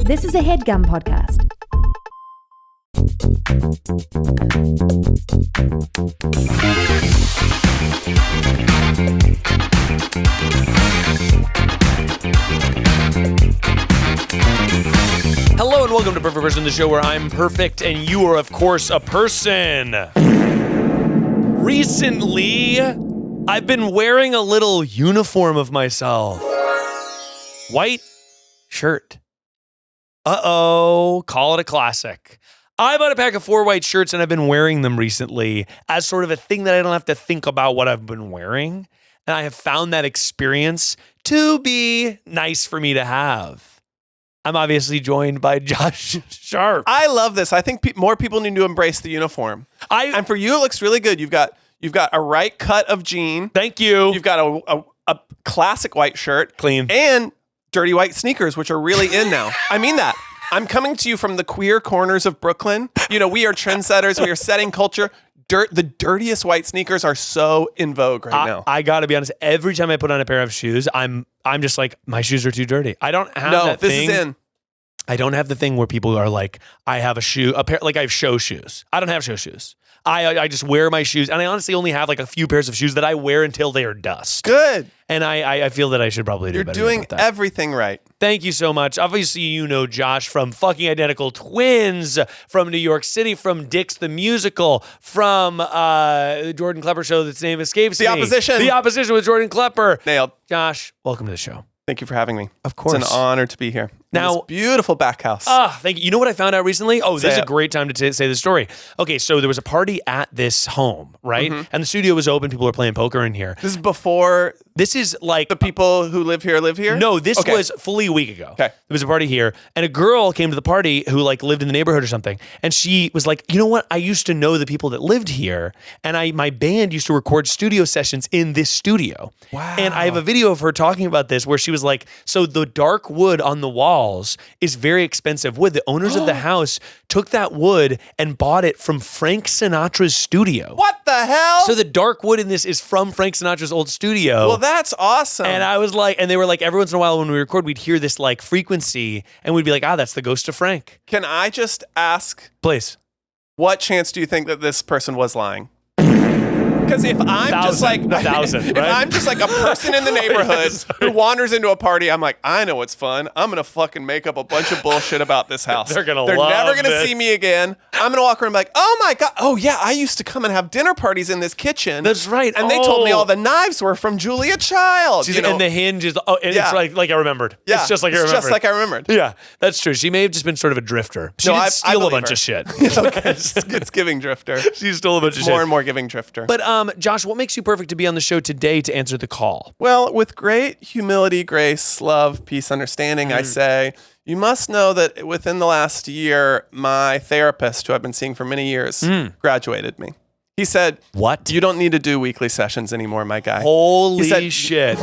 This is a Headgum podcast. Hello and welcome to Perfect Person, the show where I'm perfect and you are, of course, a person. Recently, I've been wearing a little uniform of myself. White shirt. Uh-oh, call it a classic. I bought a pack of 4 white shirts and I've been wearing them recently as sort of a thing that I don't have to think about what I've been wearing. And I have found that experience to be nice for me to have. I'm obviously joined by Josh Sharp. I love this. I think more people need to embrace the uniform. And for you, it looks really good. You've got a right cut of jean. Thank you. You've got a classic white shirt. Clean. And dirty white sneakers, which are really in now. I mean that. I'm coming to you from the queer corners of Brooklyn. You know, we are trendsetters. We are setting culture. The dirtiest white sneakers are so in vogue right now. I gotta be honest. Every time I put on a pair of shoes, I'm just like, my shoes are too dirty. I don't have that thing. This is in. I don't have the thing where people are like, I have a pair, like I have show shoes. I don't have show shoes. I just wear my shoes, and I honestly only have like a few pairs of shoes that I wear until they are dust. Good. And I feel that I should probably do better. You're doing everything right. Thank you so much. Obviously, you know Josh from Fucking Identical Twins, from New York City, from Dix the Musical, from the Jordan Klepper show that's name escapes me. The Opposition. The Opposition with Jordan Klepper. Nailed. Josh, welcome to the show. Thank you for having me. Of course. It's an honor to be here. Now, this beautiful back house. Thank you. You know what I found out recently? Oh, this is a great time to say the story. Okay, so there was a party at this home, right? Mm-hmm. And the studio was open. People were playing poker in here. This is before... This is like... The people who live here? No, this was fully a week ago. Okay. There was a party here, and a girl came to the party who like lived in the neighborhood or something, and she was like, you know what? I used to know the people that lived here, and my band used to record studio sessions in this studio. Wow. And I have a video of her talking about this where she was like, so the dark wood on the walls is very expensive wood. The owners of the house took that wood and bought it from Frank Sinatra's studio. What the hell? So the dark wood in this is from Frank Sinatra's old studio. Well, that's awesome. And I was like, and they were like, every once in a while when we record, we'd hear this like frequency and we'd be like, that's the ghost of Frank. Can I just ask? Please. What chance do you think that this person was lying? Because if I'm just like if I'm just like a person in the neighborhood who wanders into a party, I'm like, I know what's fun. I'm gonna fucking make up a bunch of bullshit about this house. They're never gonna see me again. I'm gonna walk around and be like, oh my god, oh yeah, I used to come and have dinner parties in this kitchen. That's right. And they told me all the knives were from Julia Child. And the hinge is it's like I remembered. Yeah, it's just like I remembered. Yeah, that's true. She may have just been sort of a drifter. She did steal a bunch of shit. Okay, it's giving drifter. She stole a bunch of shit. More and more giving drifter. But Josh, what makes you perfect to be on the show today to answer the call? Well, with great humility, grace, love, peace, understanding, I say, you must know that within the last year, my therapist, who I've been seeing for many years, graduated me. He said, "What? You don't need to do weekly sessions anymore, my guy." Holy shit.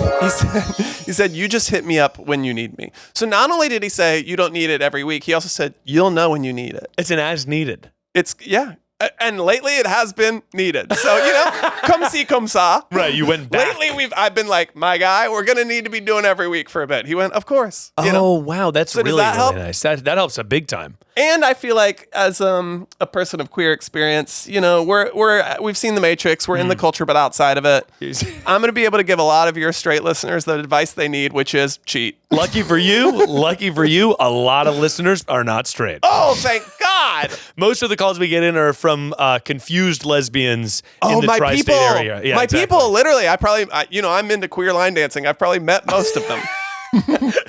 He said, you just hit me up when you need me. So not only did he say, you don't need it every week, he also said, you'll know when you need it. It's an as needed. Yeah. And lately it has been needed. So, you know, come see, come saw. Right, you went back. Lately I've been like, my guy, we're going to need to be doing every week for a bit. He went, of course. Wow, that's so really, does that help? Really nice. That helps a big time. And I feel like as a person of queer experience, you know, we've seen The Matrix, we're in the culture, but outside of it, I'm going to be able to give a lot of your straight listeners the advice they need, which is cheat. Lucky for you, a lot of listeners are not straight. Oh, thank God. Most of the calls we get in are from confused lesbians in the tri-state area. Yeah, my people, literally, I'm into queer line dancing. I've probably met most of them.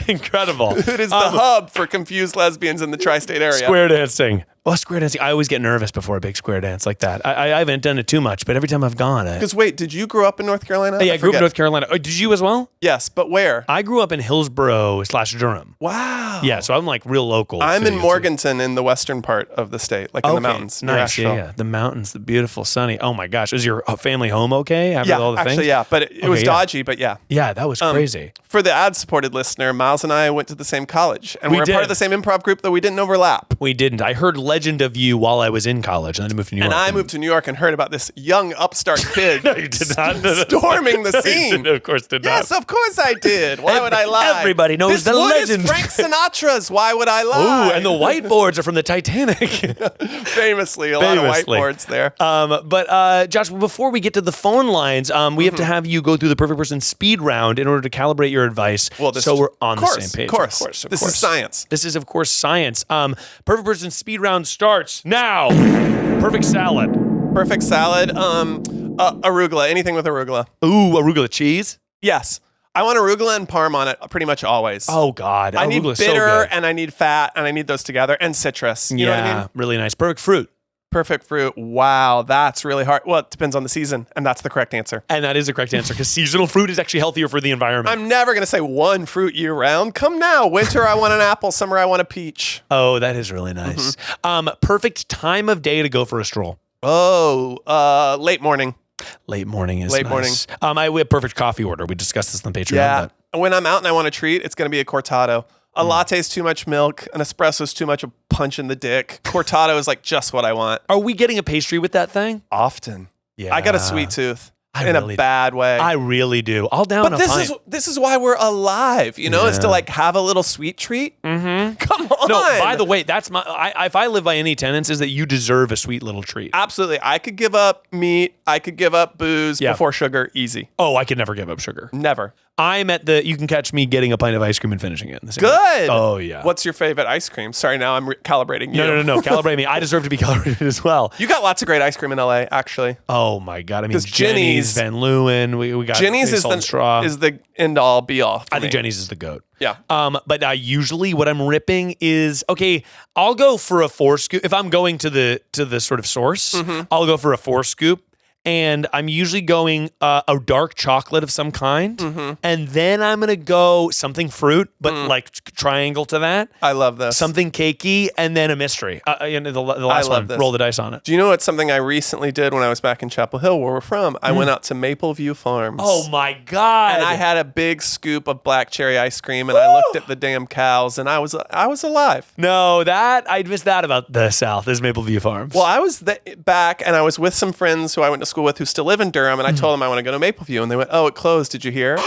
Incredible. It is the hub for confused lesbians in the tri-state area. Square dancing. Well, square dancing. I always get nervous before a big square dance like that. I haven't done it too much, but every time I've gone... Because wait, did you grow up in North Carolina? Yeah, I grew up in North Carolina. Oh, did you as well? Yes, but where? I grew up in Hillsboro/Durham. Wow. Yeah, so I'm like real local. I'm in Morganton in the western part of the state, like in the mountains. Nice, yeah. The mountains, the beautiful sunny. Oh my gosh. Was your family home okay after all the things? Actually, yeah. But it was dodgy, but yeah. Yeah, that was crazy. For the ad-supported listener, Miles and I went to the same college. And we're a part of the same improv group, though we didn't overlap. We didn't. I heard legend of you while I was in college, and then I moved to New York. And I moved to New York and heard about this young upstart kid No, you did not. storming the scene. Of course did not. Yes, of course I did. Why would I lie? Everybody knows this the wood legend. is Frank Sinatra's. Why would I lie? Ooh, and the whiteboards are from the Titanic. Famously, a lot of whiteboards there. But Josh, before we get to the phone lines, we have to have you go through the perfect person speed round in order to calibrate your advice. Well, so we're on the same page. Of course. This is science. This is, of course, science. Perfect person speed round starts now. Perfect salad. Perfect salad. Arugula. Anything with arugula. Ooh, arugula cheese. Yes. I want arugula and parm on it pretty much always. Oh, God. I need Arugula's bitter so good. and I need fat and I need those together and citrus. You know what I mean? Really nice. Perfect fruit. Perfect fruit. Wow, that's really hard. Well, it depends on the season, and that's the correct answer. And that is the correct answer because seasonal fruit is actually healthier for the environment. I'm never going to say one fruit year round. Come now. Winter, I want an apple. Summer, I want a peach. Oh, that is really nice. Perfect time of day to go for a stroll. Oh, late morning. Late morning is Late nice. We have perfect coffee order. We discussed this on the Patreon. Yeah. When I'm out and I want a treat, it's going to be a cortado. A latte is too much milk. An espresso is too much a punch in the dick. Cortado is like just what I want. Are we getting a pastry with that thing? Often. Yeah. I got a sweet tooth. I in really a bad way. I really do. I'll down but a this pint. this is why we're alive, you know, is to Yeah. like have a little sweet treat. Mm-hmm. Come on. No, by the way, that's if I live by any tenets, is that you deserve a sweet little treat. Absolutely. I could give up meat. I could give up booze before sugar. Easy. Oh, I could never give up sugar. Never. I'm at you can catch me getting a pint of ice cream and finishing it. In the same Good. way. Oh, yeah. What's your favorite ice cream? Sorry, now I'm calibrating you. No. Calibrate me. I deserve to be calibrated as well. You got lots of great ice cream in LA, actually. Oh, my God. I mean, 'Cause Jenny's, Jenny's- Van Leeuwen. We got Jenny's Salt and Straw. is the end all be all. I think Jenny's is the GOAT. Yeah. But usually what I'm ripping is, okay, I'll go for a 4 scoop. If I'm going to the sort of source, I'll go for a 4 scoop. And I'm usually going a dark chocolate of some kind. And then I'm going to go something fruit, but like triangle to that. I love this. Something cakey, and then a mystery. The last love one, this. roll the dice on it. Do you know what's something I recently did when I was back in Chapel Hill, where we're from? I went out to Maple View Farms. Oh, my God. And I had a big scoop of black cherry ice cream, and I looked at the damn cows, and I was alive. No, I'd miss that about the South, is Maple View Farms. Well, I was back, and I was with some friends who I went to school with who still live in Durham, and I told them I want to go to Maple View, and they went, "Oh, it closed. Did you hear?"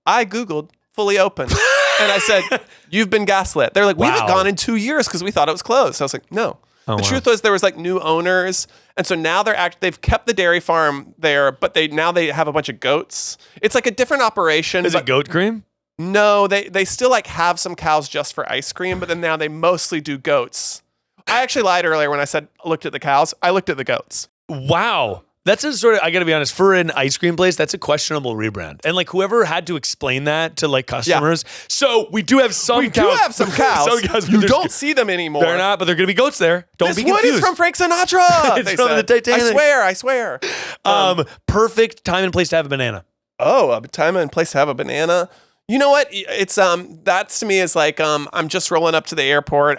I Googled fully open, and I said, "You've been gaslit." They're like, "We haven't Wow. gone in 2 years because we thought it was closed." I was like, "No." The truth was there was like new owners, and so now they've kept the dairy farm there, but they have a bunch of goats. It's like a different operation. is it goat cream? No, they still like have some cows just for ice cream, but then now they mostly do goats. I actually lied earlier when I said I looked at the cows. I looked at the goats. Wow. That's a sort of, I gotta be honest, for an ice cream place, that's a questionable rebrand. And like whoever had to explain that to like customers. So we do have some We cows. do have some cows. Some cows, but You there's- don't see them anymore. They're not, but they're gonna be goats there. Don't This be wood confused. is from Frank Sinatra. It's they from said. the Titanic. I swear. Perfect time and place to have a banana. Oh, a time and place to have a banana. You know what? It's that's to me is like I'm just rolling up to the airport.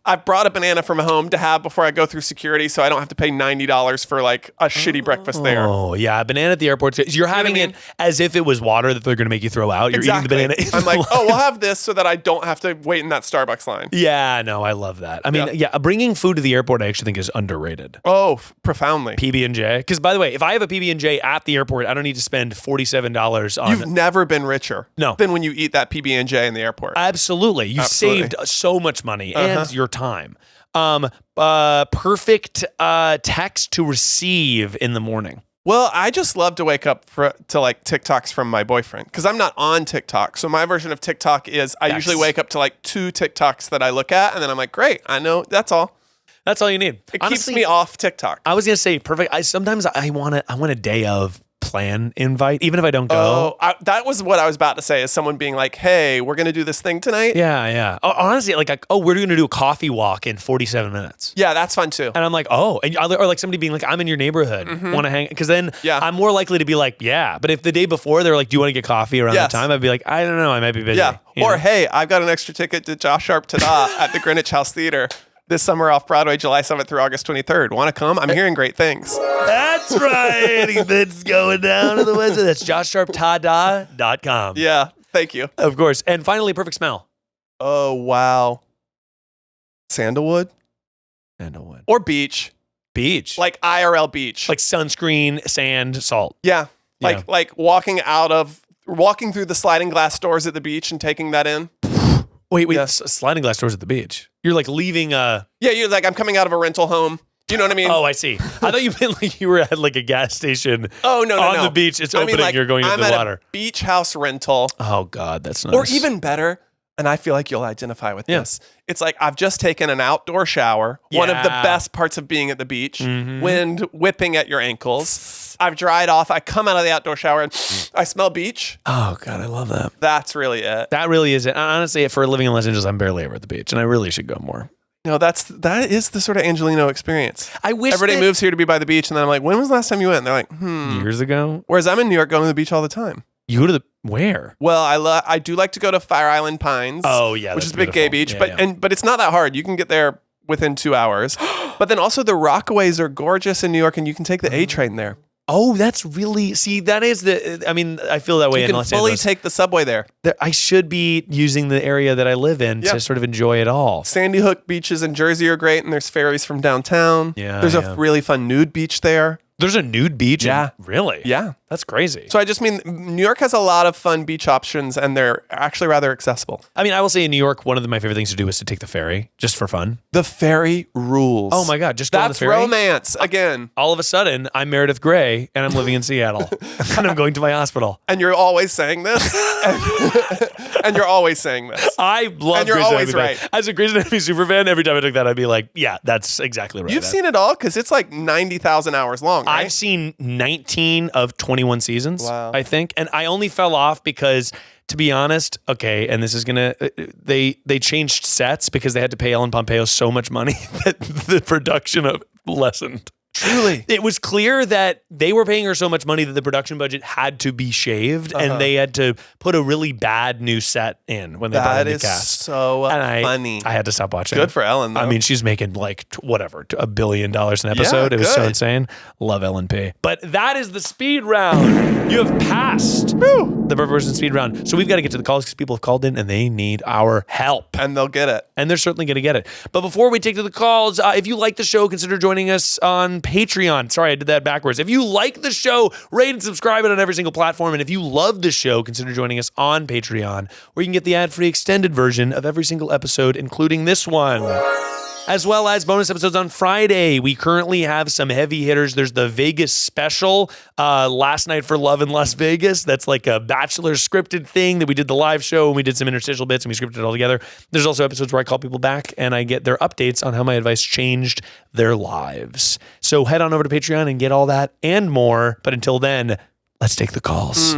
I've brought a banana from home to have before I go through security, so I don't have to pay $90 for like a shitty breakfast there. Oh yeah, a banana at the airport. So you're having what I mean? it as if it was water that they're gonna make you throw out. You're Exactly. eating the banana. I'm like, oh, we'll have this so that I don't have to wait in that Starbucks line. Yeah, no, I love that. I mean, yeah, bringing food to the airport I actually think is underrated. Oh, profoundly. PB&J. Because by the way, if I have a PB&J at the airport, I don't need to spend $47 on You've never been richer No. than when you eat that PB&J in the airport. Absolutely. You Absolutely. saved so much money and your time. Perfect text to receive in the morning. Well, I just love to wake up to like TikToks from my boyfriend because I'm not on TikTok. So my version of TikTok is I usually wake up to like 2 TikToks that I look at, and then I'm like, great, I know that's all. That's all you need. It keeps me off TikTok. I was gonna say perfect. Sometimes I want a day of plan invite, even if I don't go. Oh, that was what I was about to say. Is someone being like, "Hey, we're gonna do this thing tonight." Yeah. Honestly, we're gonna do a coffee walk in 47 minutes. Yeah, that's fun too. And I'm like, oh, or like somebody being like, I'm in your neighborhood, want to hang? Because then I'm more likely to be like, yeah. But if the day before they're like, do you want to get coffee around that time? I'd be like, I don't know, I might be busy. Yeah. You Or know? hey, I've got an extra ticket to Josh Sharp Tada at the Greenwich House Theater this summer off Broadway, July 7th through August 23rd. Want to come? I'm hearing great things. That's right. That's going down to the west. That's joshsharptada.com. Yeah. Thank you. Of course. And finally, perfect smell. Oh, wow. Sandalwood? Sandalwood. Or beach. Beach. Like IRL beach. Like sunscreen, sand, salt. Yeah. Yeah. Like walking through the sliding glass doors at the beach and taking that in. Wait. Yeah. Sliding glass doors at the beach. You're like leaving a... Yeah, you're like, I'm coming out of a rental home. You know what I mean? Oh, I see. I thought you meant like you were at like a gas station. Oh, no. On the beach. It's opening. Like, you're going into the water. A beach house rental. Oh, God. That's nice. Or even better, and I feel like you'll identify with this. It's like I've just taken an outdoor shower. One of the best parts of being at the beach. Wind whipping at your ankles. I've dried off. I come out of the outdoor shower and I smell beach. Oh, God. I love that. That's really it. That really is it. Honestly, for living in Los Angeles, I'm barely ever at the beach, and I really should go more. No, that is the sort of Angelino experience. I wish everybody moves here to be by the beach, and then I'm like, when was the last time you went? And they're like, years ago. Whereas I'm in New York going to the beach all the time. You go to the where? Well, I do like to go to Fire Island Pines. Oh yeah, which is a big gay beach, Yeah, but it's not that hard. You can get there within 2 hours. But then also the Rockaways are gorgeous in New York, and you can take the A train there. Oh, that's really that is I feel that way you in can Los fully Angeles. take the subway there. I should be using the area that I live in to sort of enjoy it all. Sandy Hook beaches in Jersey are great, and there's ferries from downtown. Yeah, there's a really fun nude beach there. There's a nude beach? Yeah. Really? Yeah. That's crazy. So I just mean New York has a lot of fun beach options, and they're actually rather accessible. I mean, I will say in New York, one of my favorite things to do is to take the ferry just for fun. The ferry rules. Oh my God, just go on the ferry. That's romance again. All of a sudden, I'm Meredith Grey, and I'm living in Seattle, and I'm going to my hospital. And you're always saying this. And you're always saying this. I love And you're Grey's always Anatomy. right. As a Grey's Anatomy superfan, every time I took that, I'd be like, yeah, that's exactly right. You've seen it all? Because it's like 90,000 hours long, right? I've seen 19 of 21 seasons, Wow. I think. And I only fell off because, to be honest, okay, and this is going to, they changed sets because they had to pay Ellen Pompeo so much money that the production of lessened. Truly. It was clear that they were paying her so much money that the production budget had to be shaved, and they had to put a really bad new set in when they brought in the cast. That is so funny. I had to stop watching. Good for Ellen, though. I mean, she's making like $1 billion an episode. Yeah, it was so good. insane. Love Ellen P. But that is the speed round. You have passed the Perfect Person speed round. So we've got to get to the calls because people have called in and they need our help. And they'll get it. And they're certainly going to get it. But before we take to the calls, if you like the show, consider joining us on Patreon. Sorry, I did that backwards. If you like the show, rate and subscribe it on every single platform. And if you love the show, consider joining us on Patreon, where you can get the ad-free extended version of every single episode, including this one, as well as bonus episodes on Friday. We currently have some heavy hitters. There's the Vegas special, Last Night for Love in Las Vegas. That's like a Bachelor scripted thing that we did the live show, and we did some interstitial bits, and we scripted it all together. There's also episodes where I call people back, and I get their updates on how my advice changed their lives. So head on over to Patreon and get all that and more. But until then, let's take the calls.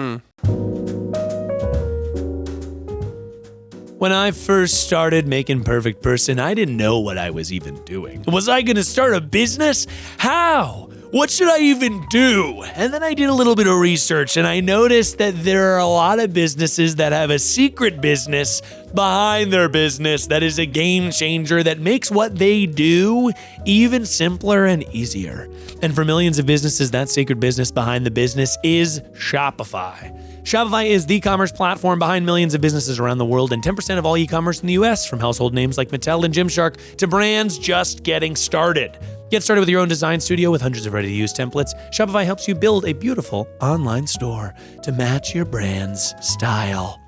When I first started making Perfect Person, I didn't know what I was even doing. Was I going to start a business? How? What should I even do? And then I did a little bit of research, and I noticed that there are a lot of businesses that have a secret business behind their business that is a game changer that makes what they do even simpler and easier. And for millions of businesses, that secret business behind the business is Shopify. Shopify is the commerce platform behind millions of businesses around the world and 10% of all e-commerce in the US, from household names like Mattel and Gymshark to brands just getting started. Get started with your own design studio with hundreds of ready-to-use templates. Shopify helps you build a beautiful online store to match your brand's style.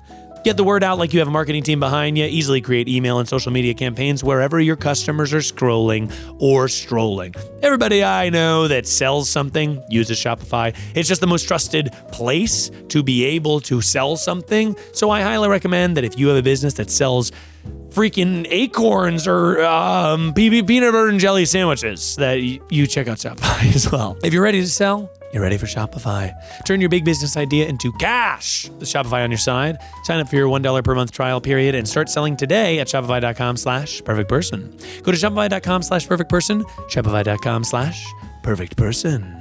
Get the word out like you have a marketing team behind you. Easily create email and social media campaigns wherever your customers are scrolling or strolling. Everybody I know that sells something uses Shopify. It's just the most trusted place to be able to sell something. So I highly recommend that if you have a business that sells freaking acorns or peanut butter and jelly sandwiches, that you check out Shopify as well. If you're ready to sell, you're ready for Shopify. Turn your big business idea into cash with Shopify on your side. Sign up for your $1 per month trial period and start selling today at shopify.com/perfectperson. Go to shopify.com/perfectperson, shopify.com/perfectperson.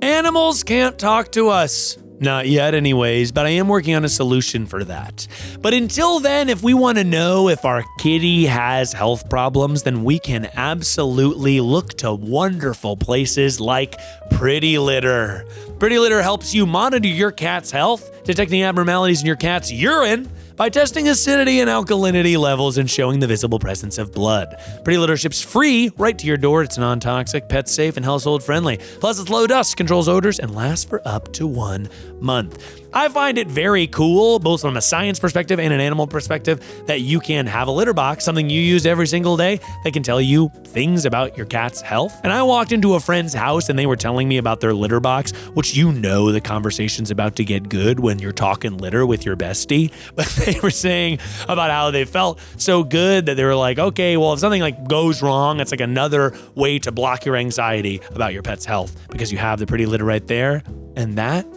Animals can't talk to us. Not yet anyways, but I am working on a solution for that. But until then, if we want to know if our kitty has health problems, then we can absolutely look to wonderful places like Pretty Litter. Pretty Litter helps you monitor your cat's health, detecting abnormalities in your cat's urine by by testing acidity and alkalinity levels and showing the visible presence of blood. Pretty Litter ships free right to your door. It's non-toxic, pet safe, and household friendly. Plus, it's low dust, controls odors, and lasts for up to 1 month. I find it very cool, both from a science perspective and an animal perspective, that you can have a litter box, something you use every single day, that can tell you things about your cat's health. And I walked into a friend's house and they were telling me about their litter box, which the conversation's about to get good when you're talking litter with your bestie. But they were saying about how they felt so good that they were like, okay, well, if something like goes wrong, it's like another way to block your anxiety about your pet's health because you have the Pretty Litter right there. And that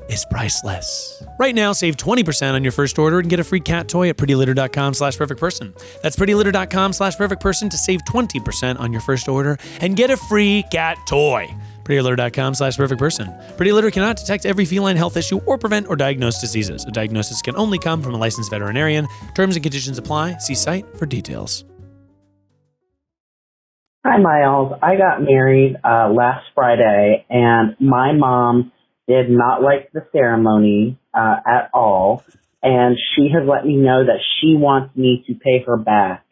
is priceless. Right now, save 20% on your first order and get a free cat toy at prettylitter.com/perfectperson. That's prettylitter.com/perfectperson to save 20% on your first order and get a free cat toy. prettylitter.com/perfectperson. Pretty Litter cannot detect every feline health issue or prevent or diagnose diseases. A diagnosis can only come from a licensed veterinarian. Terms and conditions apply. See site for details. Hi, Miles. I got married last Friday, and my mom did not like the ceremony at all, and she has let me know that she wants me to pay her back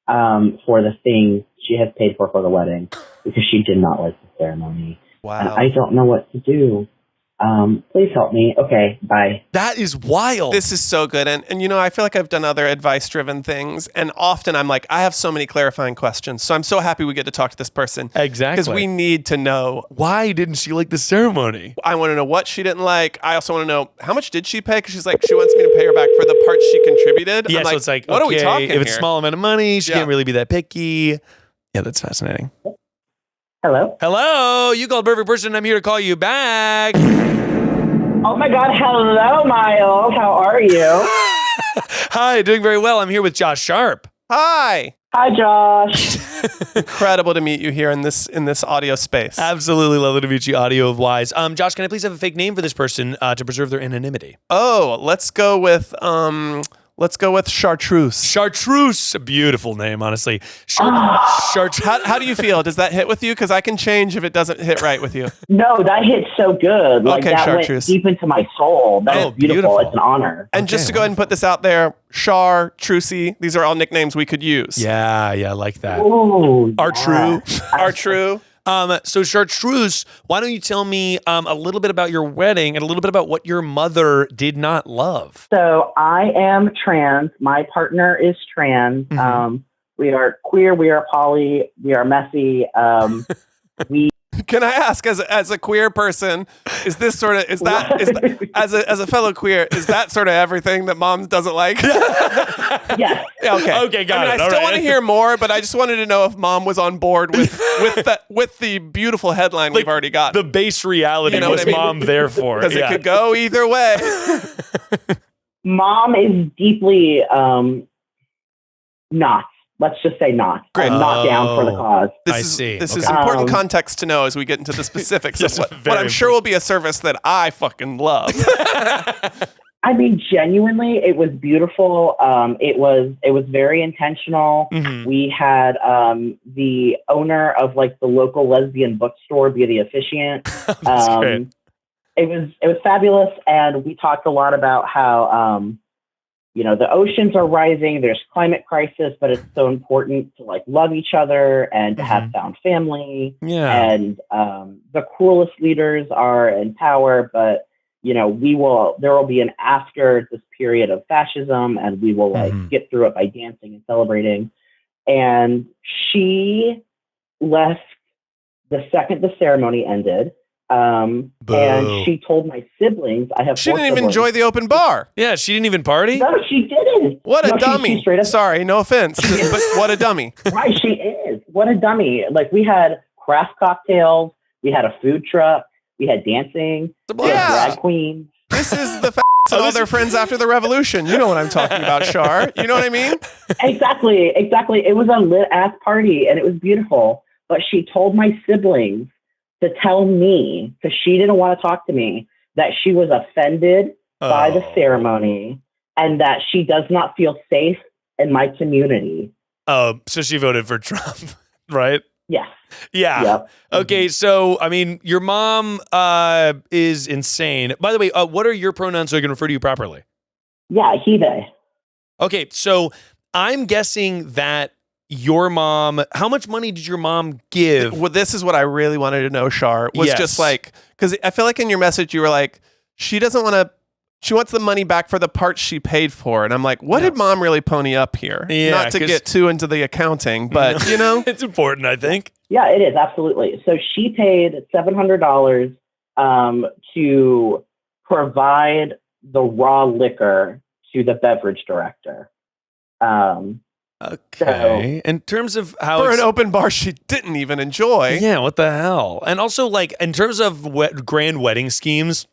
for the things she has paid for the wedding because she did not like the ceremony. Wow. And I don't know what to do. Please help me. Okay, bye. That is wild. This is so good. And I feel like I've done other advice-driven things, and often I'm like, I have so many clarifying questions. So I'm so happy we get to talk to this person. Exactly. Because we need to know. Why didn't she like the ceremony? I want to know what she didn't like. I also want to know how much did she pay? Because she's like, she wants me to pay her back for the part she contributed. Yeah, I'm so it's like, what are we talking if it's here? a small amount of money, she Yeah. can't really be that picky. Yeah, that's fascinating. Hello? Hello, you called Perfect Person. I'm here to call you back. Oh, my God. Hello, Miles. How are you? Hi, doing very well. I'm here with Josh Sharp. Hi. Hi, Josh. Incredible to meet you here in this audio space. Absolutely lovely to meet you, Audio of Wise. Josh, can I please have a fake name for this person to preserve their anonymity? Oh, let's go with Chartreuse. Chartreuse, a beautiful name, honestly. Chartreuse. How do you feel? Does that hit with you? Because I can change if it doesn't hit right with you. No, that hit so good. Like, Okay, that Chartreuse. went deep into my soul. That Oh, is beautiful. beautiful. It's an honor. And just to go ahead and put this out there, Chartreusey, these are all nicknames we could use. Yeah, I like that. Ooh, Are true. Are true. So Chartreuse, why don't you tell me a little bit about your wedding and a little bit about what your mother did not love? So I am trans. My partner is trans. Mm-hmm. We are queer. We are poly. We are messy. We Can I ask, as a queer person, is that as a fellow queer, is that sort of everything that mom doesn't like? yes. Okay. Okay, got it. I All still right. want to hear more, but I just wanted to know if mom was on board with the beautiful headline we've already got. The base reality You know was what I mean? mom there for. Because Yeah. it could go either way. Mom is deeply not. Let's just say not. Great. Not down for the cause. I see. This is Okay. important context to know as we get into the specifics Yes, of what very I'm sure will be a service that I fucking love. I mean, genuinely, it was beautiful. It was very intentional. Mhm. We had the owner of like the local lesbian bookstore be the officiant. That's great. It was fabulous, and we talked a lot about how the oceans are rising. There's climate crisis, but it's so important to like love each other and to have found family. Yeah. And the cruelest leaders are in power, but there will be an after this period of fascism, and we will like get through it by dancing and celebrating. And she left the second the ceremony ended. And she told my siblings, I have She four didn't even siblings. enjoy the open bar. Yeah, she didn't even party? No, she didn't. What a No, dummy. She straight up, Sorry, no offense, but what a dummy. right, she is. What a dummy. Like, we had craft cocktails. We had a food truck. We had dancing. We had Yeah. drag queens. This is the and all their friends after the revolution. You know what I'm talking about, Shar. You know what I mean? Exactly. It was a lit-ass party, and it was beautiful. But she told my siblings to tell me, because she didn't want to talk to me, that she was offended by the ceremony and that she does not feel safe in my community. Oh, so she voted for Trump, right? Yes. Yeah. Yep. Okay, so, I mean, your mom is insane. By the way, what are your pronouns so I can refer to you properly? Yeah, he, they. Okay, so I'm guessing that your mom, how much money did your mom give? Well, this is what I really wanted to know, Shar, was just like, because I feel like in your message you were like, she wants the money back for the parts she paid for. And I'm like, what did mom really pony up here? Yeah, not to get too into the accounting, but it's important, I think. Yeah, it is. Absolutely. So she paid $700 to provide the raw liquor to the beverage director. Okay. In terms of how for an open bar she didn't even enjoy. Yeah, what the hell? And also, like, in terms of grand wedding schemes,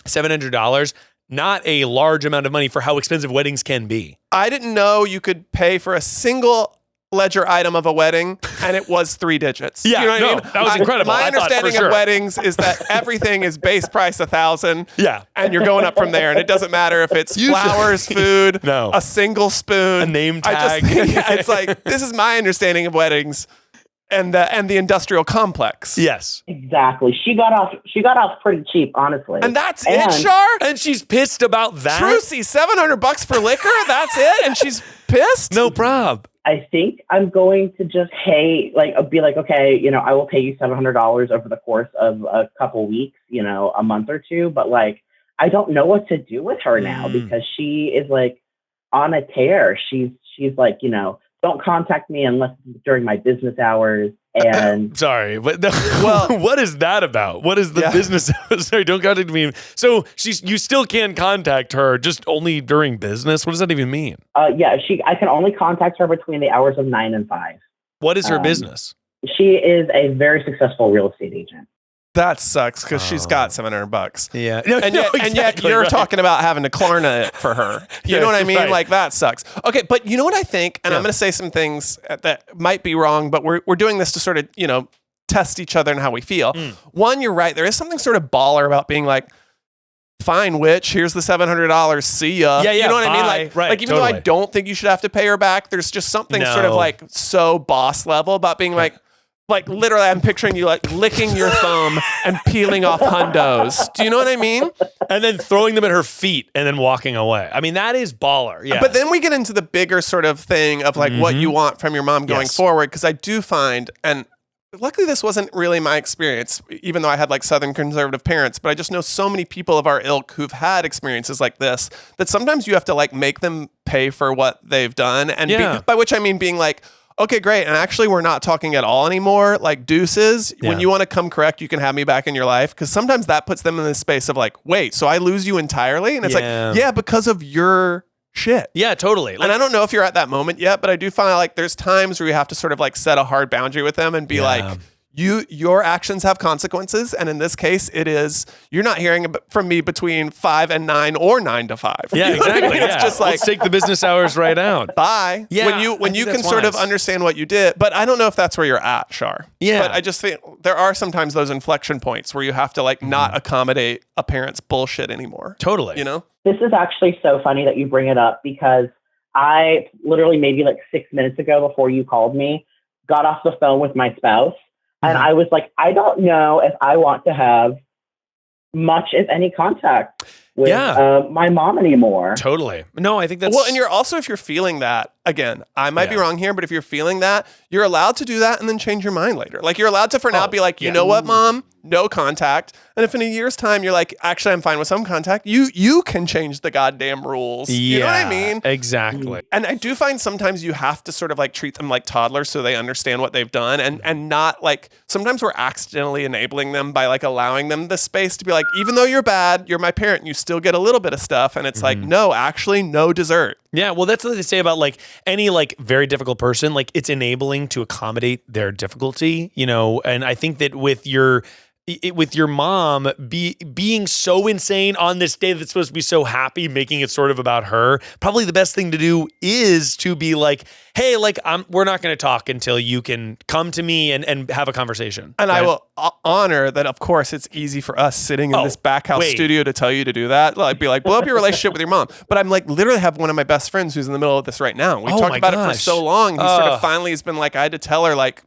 $700, not a large amount of money for how expensive weddings can be. I didn't know you could pay for a single ledger item of a wedding, and it was 3 digits. Yeah, you know what I mean? that was incredible. My understanding of weddings is that everything is base price $1,000. Yeah, and you're going up from there, and it doesn't matter if it's flowers, food, a single spoon, a name tag. It's like, this is my understanding of weddings and the industrial complex. Yes, exactly. She got off pretty cheap, honestly. And that's it, Shar? And she's pissed about that. Trucy, $700 for liquor? That's it? And she's pissed? No prob. I think I'm going to just be like, okay, I will pay you $700 over the course of a couple weeks, a month or two. But like, I don't know what to do with her now because she is like on a tear. She's like, don't contact me unless during my business hours. And sorry, but well, what is that about? What is the business? Sorry, don't contact me. So you still can contact her, just only during business. What does that even mean? I can only contact her between the hours of 9 and 5. What is her business? She is a very successful real estate agent. That sucks because she's got $700. Yeah, and yet you're talking about having to Klarna it for her. You know what I mean? Right. Like, that sucks. Okay, but you know what I think? And I'm going to say some things that might be wrong, but we're doing this to sort of test each other and how we feel. One, you're right. There is something sort of baller about being like, fine, witch, here's the $700. See ya. Yeah, you know what I mean? Like, even though I don't think you should have to pay her back, there's just something sort of like so boss level about being like literally, I'm picturing you like licking your thumb and peeling off hundos. Do you know what I mean? And then throwing them at her feet and then walking away. I mean, that is baller. Yeah. But then we get into the bigger sort of thing of like what you want from your mom going forward. Because I do find, and luckily this wasn't really my experience, even though I had like Southern conservative parents, but I just know so many people of our ilk who've had experiences like this, that sometimes you have to like make them pay for what they've done. And by which I mean being like, okay, great. And actually, we're not talking at all anymore. Like, deuces. Yeah. When you want to come correct, you can have me back in your life. Because sometimes that puts them in this space of like, wait, so I lose you entirely? And it's like, yeah, because of your shit. Yeah, totally. Like, and I don't know if you're at that moment yet, but I do find like there's times where you have to sort of like set a hard boundary with them and be like, your actions have consequences. And in this case, it is, you're not hearing from me between 5 and 9 or 9 to 5. Yeah, you know exactly. I mean? It's just like, let's take the business hours right out. Bye. Yeah. When you can sort of understand what you did, but I don't know if that's where you're at, Shar. Yeah. But I just think there are sometimes those inflection points where you have to like not accommodate a parent's bullshit anymore. Totally. This is actually so funny that you bring it up because I literally maybe like 6 minutes ago before you called me, got off the phone with my spouse. And I was like, I don't know if I want to have much, if any, contact with my mom anymore. Totally. No, I think that's... Well, and if you're feeling that, again, I might be wrong here, but if you're feeling that, you're allowed to do that and then change your mind later. Like, you're allowed to for now be like, you know what, mom? No contact. And if in a year's time you're like, actually, I'm fine with some contact, you can change the goddamn rules. You know what I mean? Exactly. And I do find sometimes you have to sort of like treat them like toddlers so they understand what they've done and not like, sometimes we're accidentally enabling them by like allowing them the space to be like, even though you're bad, you're my parent, and you still get a little bit of stuff. And it's like, no, actually, no dessert. Yeah, well, that's what they say about like any like very difficult person, like it's enabling to accommodate their difficulty, and I think that with your mom being so insane on this day that's supposed to be so happy, making it sort of about her, probably the best thing to do is to be like, hey, like we're not going to talk until you can come to me and have a conversation. And I will honor that, of course, it's easy for us sitting in this back house studio to tell you to do that. I'd be like, blow up your relationship with your mom. But I'm like, literally have one of my best friends who's in the middle of this right now. We talked about it for so long. He sort of finally has been like, I had to tell her like,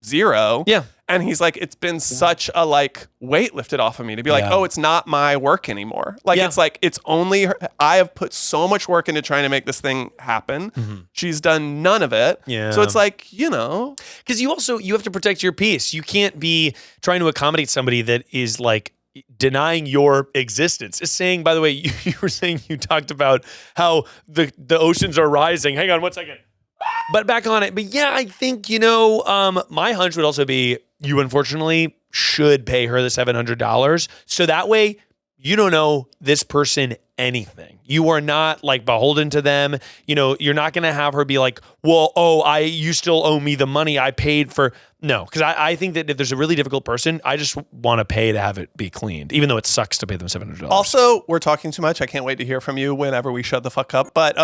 zero. Yeah. And he's like, it's been such a like weight lifted off of me to be like, oh, it's not my work anymore. Like, it's like, it's only her. I have put so much work into trying to make this thing happen. She's done none of it. Yeah. So it's like, you know. Because you have to protect your peace. You can't be trying to accommodate somebody that is like denying your existence. It's saying, by the way, you were saying you talked about how the oceans are rising. Hang on one second. But back on it. But yeah, I think, my hunch would also be you unfortunately should pay her the $700. So that way you don't know this person anything. You are not like beholden to them. You're not going to have her be like, well, you still owe me the money I paid for. No, because I think that if there's a really difficult person, I just want to pay to have it be cleaned, even though it sucks to pay them $700. Also, we're talking too much. I can't wait to hear from you whenever we shut the fuck up. But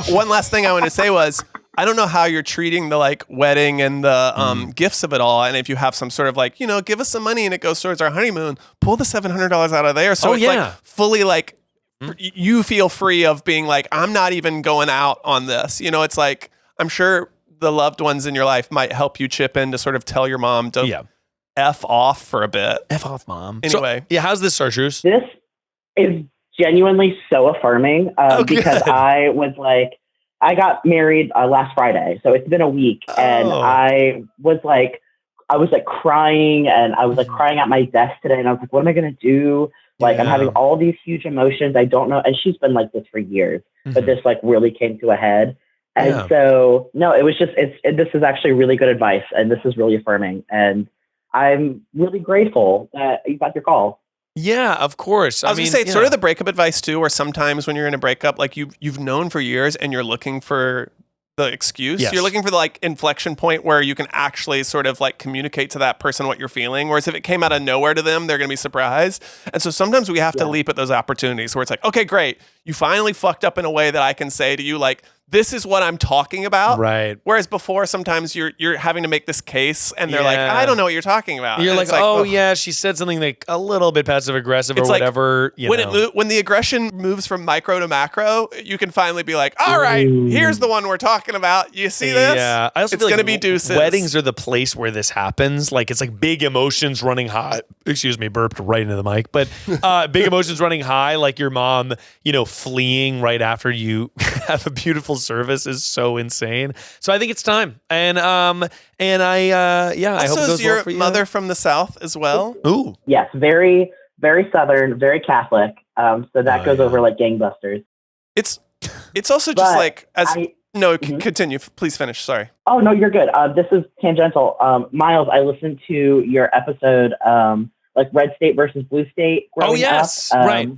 one last thing I want to say was, I don't know how you're treating the like wedding and the gifts of it all. And if you have some sort of like, give us some money and it goes towards our honeymoon, pull the $700 out of there. So like fully like you feel free of being like, I'm not even going out on this. It's like, I'm sure the loved ones in your life might help you chip in to sort of tell your mom to F off for a bit. F off, mom. Anyway. So, how's this, Chartreuse? This is genuinely so affirming because I was like, I got married last Friday, so it's been a week, and I was crying, and I was like crying at my desk today, and I was like, what am I going to do? Like, I'm having all these huge emotions. I don't know. And she's been like this for years, but this like really came to a head. And so, no, it was just, this is actually really good advice, and this is really affirming. And I'm really grateful that you got your call. Yeah, of course. I was gonna say it's sort of the breakup advice too, where sometimes when you're in a breakup, like you've known for years and you're looking for the excuse. You're looking for the like inflection point where you can actually sort of like communicate to that person what you're feeling. Whereas if it came out of nowhere to them, they're gonna be surprised. And so sometimes we have to leap at those opportunities where it's like, okay, great. You finally fucked up in a way that I can say to you, like, this is what I'm talking about. Right. Whereas before, sometimes you're having to make this case and they're like, I don't know what you're talking about. You're like, she said something like a little bit passive aggressive or like, whatever. When the aggression moves from micro to macro, you can finally be like, all right, here's the one we're talking about. You see this? Yeah. I also it's feel going to like be deuces. Weddings are the place where this happens. Like, it's like big emotions running high. Excuse me, burped right into the mic. But big emotions running high, like your mom, fleeing right after you have a beautiful service is so insane. So I think it's time. And I hope it goes your well for you. Mother from the South as well? Ooh. Yes, very, very Southern, very Catholic. So that goes over like gangbusters. It's also just continue. Please finish. Sorry. Oh, no, you're good. This is tangential. Miles, I listened to your episode, like Red State versus Blue State. Oh, yes. Right.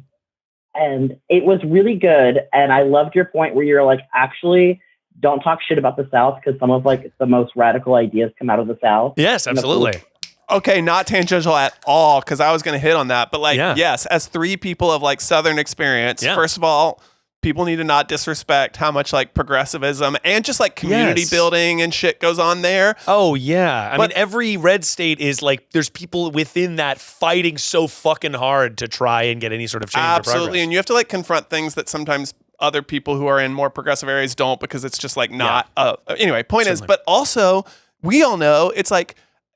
And it was really good. And I loved your point where you're like, actually, don't talk shit about the South because some of like the most radical ideas come out of the South. Yes, absolutely. Okay, not tangential at all because I was going to hit on that. But like, yes, as three people of like Southern experience, first of all, people need to not disrespect how much like progressivism and just like community building and shit goes on there. Oh yeah. I mean, every red state is like, there's people within that fighting so fucking hard to try and get any sort of change or progress. Absolutely. And you have to like confront things that sometimes other people who are in more progressive areas don't because it's just like not, anyway, point is, but also we all know it's like,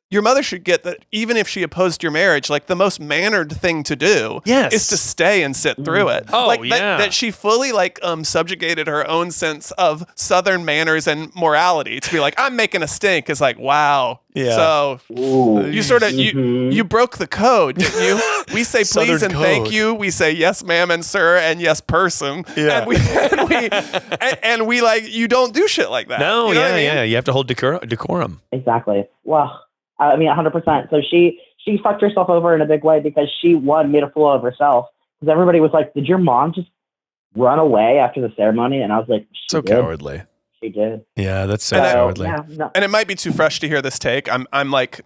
your mother should get that even if she opposed your marriage, like the most mannered thing to do is to stay and sit through it. Oh, like yeah. That she fully like subjugated her own sense of Southern manners and morality to be like, I'm making a stink is like, wow. Yeah. So you sort of, you broke the code, didn't you? We say please and thank you. We say yes, ma'am and sir and yes, person. Yeah. And we like, you don't do shit like that. No, you know what I mean? You have to hold decorum. Exactly. Well, I mean, 100%. So she fucked herself over in a big way because she, made a fool of herself. Because everybody was like, did your mom just run away after the ceremony? And I was like, so cowardly. She did. Yeah, that's so cowardly. Yeah, no. And it might be too fresh to hear this take. I'm like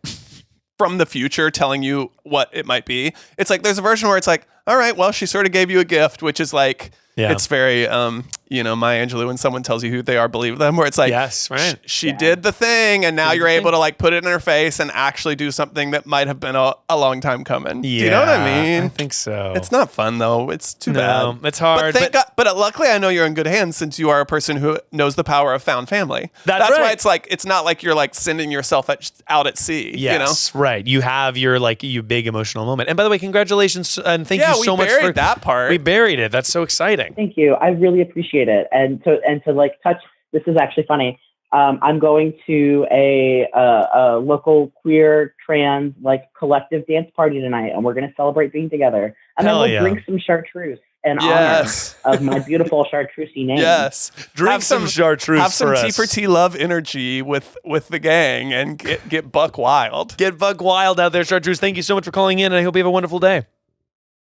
from the future telling you what it might be. It's like there's a version where it's like, all right, well, she sort of gave you a gift, which is like, Yeah. it's very, Maya Angelou, when someone tells you who they are, believe them, where it's like, yes, right. she did the thing, and now you're able to like put it in her face and actually do something that might have been a long time coming. Yeah, do you know what I mean? I think so. It's not fun though. It's too bad. It's hard. But thank God. But luckily, I know you're in good hands since you are a person who knows the power of found family. That's right. why it's like it's not like you're like sending yourself out at sea. Yes, right. You have your big emotional moment. And by the way, congratulations and thank you so much for that part. We buried it. That's so exciting. Thank you. I really appreciate it. And to like touch. This is actually funny. I'm going to a local queer trans like collective dance party tonight, and we're going to celebrate being together. And then we'll drink some chartreuse in honor of my beautiful chartreusey name. Yes, drink some chartreuse. Have some T for T love energy with the gang and get buck wild. Get buck wild out there, chartreuse. Thank you so much for calling in, and I hope you have a wonderful day.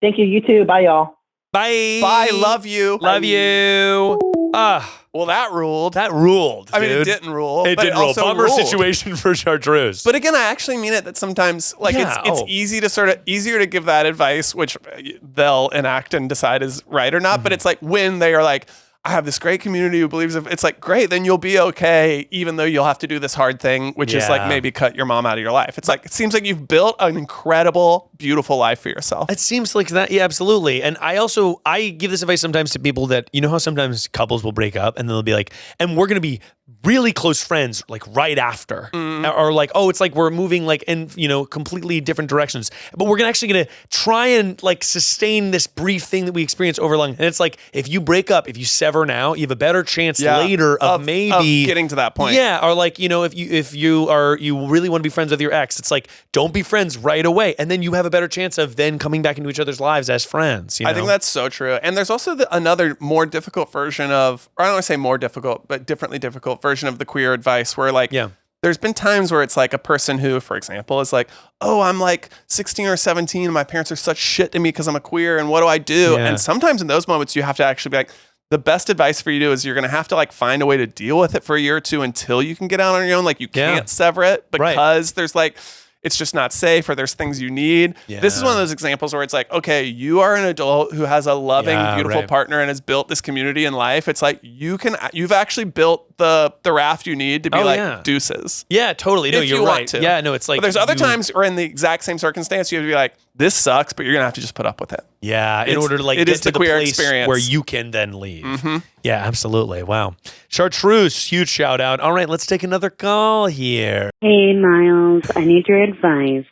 Thank you. You too. Bye, y'all. Bye. Bye. Love you. Love you. Well, that ruled. That ruled. I mean, it didn't rule. It didn't rule. Bummer ruled. situation for chartreuse. But again, I actually mean it that sometimes, like, it's easy to easier to give that advice, which they'll enact and decide is right or not. But it's like when they are like, I have this great community who believes it's like, great, then you'll be okay, even though you'll have to do this hard thing, which is like maybe cut your mom out of your life. It's like, it seems like you've built an incredible, beautiful life for yourself. It seems like that. Yeah, absolutely. And I give this advice sometimes to people that, you know how sometimes couples will break up and they'll be like, and we're going to be really close friends like right after or like, oh, it's like we're moving like in, completely different directions, but we're actually going to try and like sustain this brief thing that we experience over long. And it's like, if you break up, if you sever now, you have a better chance later of maybe getting to that point. Yeah. Or like, if you really want to be friends with your ex, it's like, don't be friends right away. And then you have a better chance of then coming back into each other's lives as friends. I think that's so true. And there's also another more difficult version of, or I don't want to say more difficult, but differently difficult version of the queer advice where like, there's been times where it's like a person who, for example, is like, oh, I'm like 16 or 17 and my parents are such shit to me because I'm a queer and what do I do? Yeah. And sometimes in those moments you have to actually be like, the best advice for you to do is you're going to have to like find a way to deal with it for a year or two until you can get out on your own. Like you can't sever it because there's like, it's just not safe or there's things you need. Yeah. This is one of those examples where it's like, okay, you are an adult who has a loving, beautiful partner and has built this community in life. It's like you've actually built the raft you need to be deuces. Yeah, totally. No, you're right. Yeah, no, it's like, but there's other times where in the exact same circumstance, you have to be like, this sucks, but you're going to have to just put up with it. Yeah, in order to like get to the queer place experience where you can then leave. Mm-hmm. Yeah, absolutely. Wow. Chartreuse, huge shout out. All right, let's take another call here. Hey, Miles, I need your advice.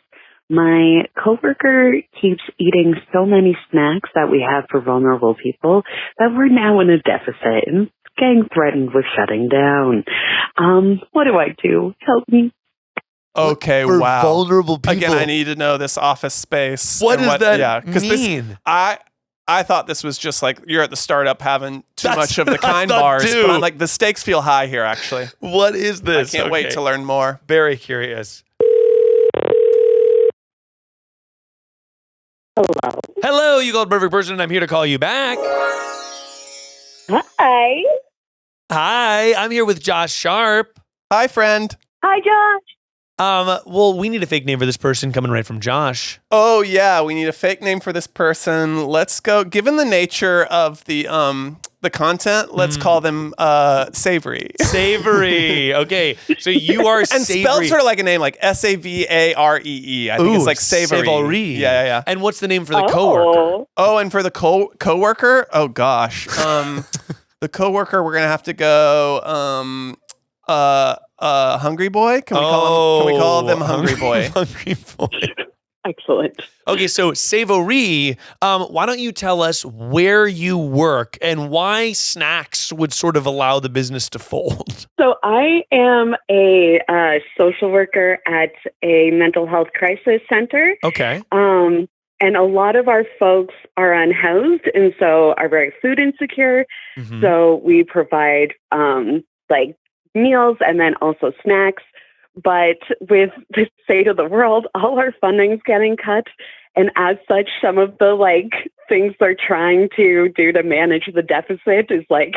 My coworker keeps eating so many snacks that we have for vulnerable people that we're now in a deficit and getting threatened with shutting down. What do I do? Help me. Okay, for wow. vulnerable people. Again, I need to know this office space. What does that mean? I thought this was just like you're at the startup having too much of the kind bars, but I'm like the stakes feel high here. Actually, what is this? I can't wait to learn more. Very curious. Hello, you called perfect person, and I'm here to call you back. Hi. Hi, I'm here with Josh Sharp. Hi, friend. Hi, Josh. Well, we need a fake name for this person coming right from Josh. Oh yeah, we need a fake name for this person. Let's go. Given the nature of the content, let's call them Savory. Savory. Okay, so you are and Savory. spelled sort of like a name, like Savaree. I think it's like Savory. Savory. Yeah. And what's the name for the coworker? Oh, and for the coworker? Oh gosh. The coworker, we're gonna have to go. Hungry Boy? Can we call them Hungry Boy? Hungry Boy. Excellent. Okay, so Savory, why don't you tell us where you work and why snacks would sort of allow the business to fold? So I am a social worker at a mental health crisis center. Okay. And a lot of our folks are unhoused and so are very food insecure. Mm-hmm. So we provide like meals and then also snacks. But with the state of the world, all our funding's getting cut. And as such, some of the like things they're trying to do to manage the deficit is like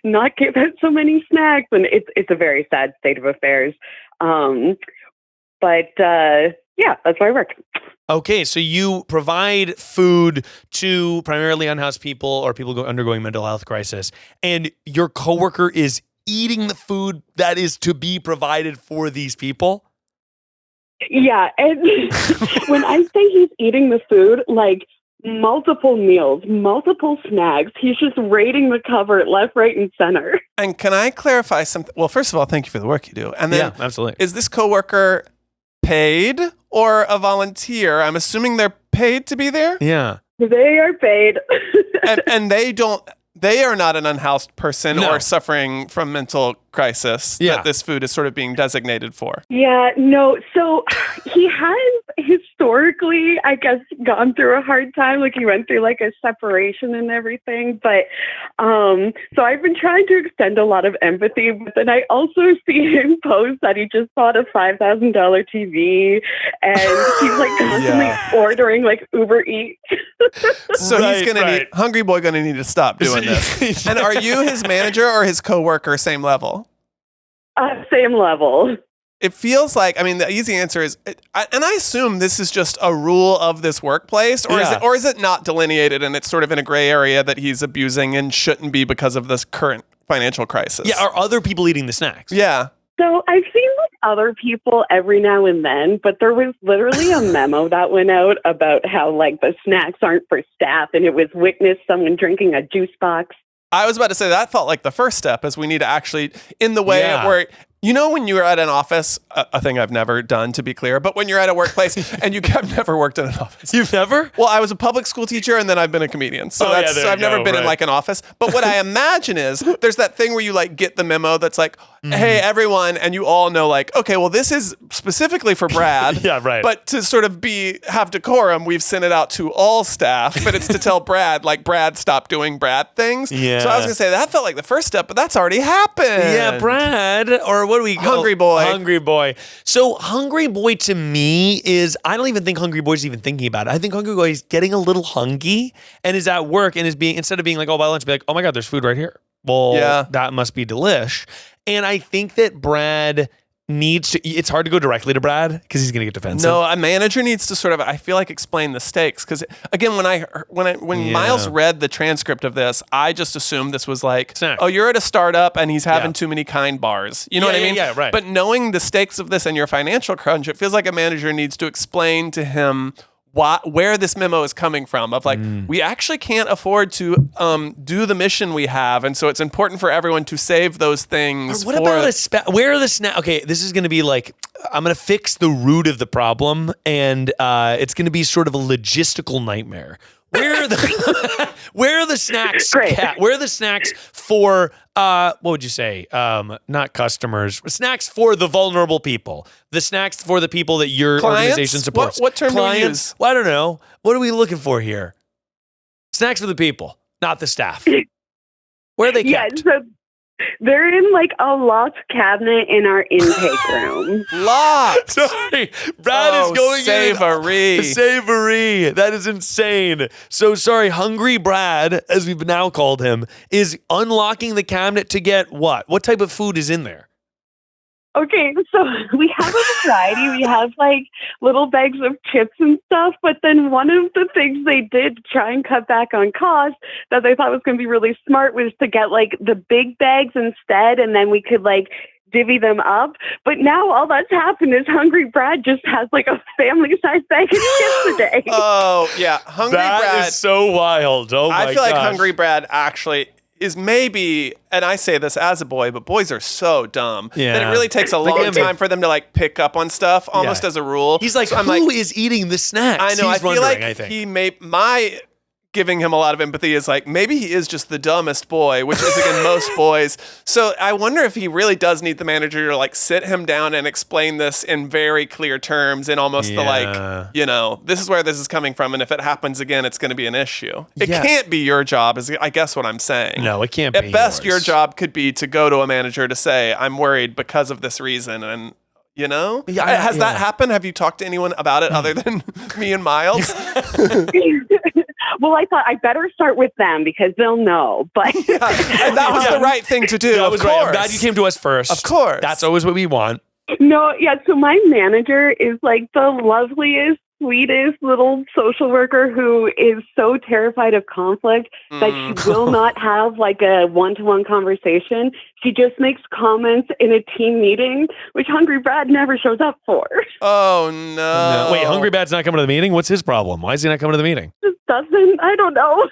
not give out so many snacks. And it's a very sad state of affairs. But yeah, that's where I work. Okay, so you provide food to primarily unhoused people or people undergoing mental health crisis, and your coworker is eating the food that is to be provided for these people? Yeah, and when I say he's eating the food, like multiple meals, multiple snacks, he's just raiding the cupboard left, right, and center. And can I clarify something? Well, first of all, thank you for the work you do. And then, Yeah, absolutely. Is this coworker paid or a volunteer? I'm assuming they're paid to be there. Yeah. They are paid. and they are not an unhoused person No. or suffering from mental crisis that this food is sort of being designated for. Yeah, no. So he has historically, I guess, gone through a hard time. Like he went through like a separation and everything. But so I've been trying to extend a lot of empathy. But then I also see him post that he just bought a $5,000 TV, and he's like constantly ordering like Uber Eats. So he's gonna need hungry boy gonna need to stop doing this. And are you his manager or his coworker same level? Same level. It feels like, I mean, the easy answer is, and I assume this is just a rule of this workplace, or is it not delineated and it's sort of in a gray area that he's abusing and shouldn't be because of this current financial crisis? Yeah, are other people eating the snacks? Yeah. So I've seen like other people every now and then, but there was literally a memo that went out about how like the snacks aren't for staff, and it was witnessed someone drinking a juice box. I was about to say that felt like the first step is we need to actually, in the way where, you know, when you're at an office, a thing I've never done to be clear, but when you're at a workplace and I've never worked in an office. You've never? Well, I was a public school teacher and then I've been a comedian. So I've never been in like an office. But what I imagine is there's that thing where you like get the memo that's like, hey, everyone. And you all know like, okay, well, this is specifically for Brad. Yeah, right. But to sort of have decorum, we've sent it out to all staff, but it's to tell Brad, like, Brad, stop doing Brad things. Yeah. So I was going to say that felt like the first step, but that's already happened. Yeah, Brad, or what do we call Hungry boy. Hungry boy. So hungry boy to me is, I don't even think hungry boy's even thinking about it. I think hungry boy is getting a little hungry and is at work and is being, instead of being like, oh, by lunch, be like, oh my God, there's food right here. Well, that must be delish. And I think that Brad needs to, it's hard to go directly to Brad because he's going to get defensive. No, a manager needs to sort of, I feel like, explain the stakes. Because again, when Miles read the transcript of this, I just assumed this was like, oh, you're at a startup and he's having too many kind bars. You know what I mean? Yeah, right. But knowing the stakes of this and your financial crunch, it feels like a manager needs to explain to him where this memo is coming from, of like, we actually can't afford to do the mission we have, and so it's important for everyone to save those things. What about where are the snacks? Okay, this is going to be like, I'm going to fix the root of the problem, and it's going to be sort of a logistical nightmare. Where are the snacks? Where are the snacks for what would you say? Not customers. Snacks for the vulnerable people. The snacks for the people that your organization supports. What term do you use? Well, I don't know. What are we looking for here? Snacks for the people, not the staff. Where are they kept? Yeah, so they're in like a locked cabinet in our intake room. Locked. Sorry, Brad is going savory. Savory. That is insane. So sorry, Hungry Brad, as we've now called him, is unlocking the cabinet to get what? What type of food is in there? Okay, so we have a variety. We have like little bags of chips and stuff, but then one of the things they did to try and cut back on cost that they thought was going to be really smart was to get like the big bags instead, and then we could like divvy them up. But now all that's happened is Hungry Brad just has like a family-sized bag of chips a day. Oh, yeah. Hungry Brad. That is so wild. Oh, my I feel like gosh. Hungry Brad actually is maybe, and I say this as a boy, but boys are so dumb that it really takes a long time for them to like pick up on stuff almost as a rule. He's like, who is eating the snacks? I know. He's I feel like think. my giving him a lot of empathy is like, maybe he is just the dumbest boy, which is again most boys. So I wonder if he really does need the manager to like sit him down and explain this in very clear terms, in almost the like, you know, this is where this is coming from, and if it happens again, it's going to be an issue. It can't be your job, is I guess what I'm saying. No, it can't be. At best, your job could be to go to a manager to say, I'm worried because of this reason, and you know? Has that happened? Have you talked to anyone about it other than me and Miles? Well, I thought I better start with them because they'll know. But and that was the right thing to do. That of was course. right. I'm glad you came to us first. Of course. That's always what we want. No, yeah. So my manager is like the loveliest, sweetest little social worker who is so terrified of conflict that she will not have like a one-to-one conversation. She just makes comments in a team meeting, which Hungry Brad never shows up for. Oh, no. Wait, Hungry Brad's not coming to the meeting? What's his problem? Why is he not coming to the meeting? Just doesn't. I don't know.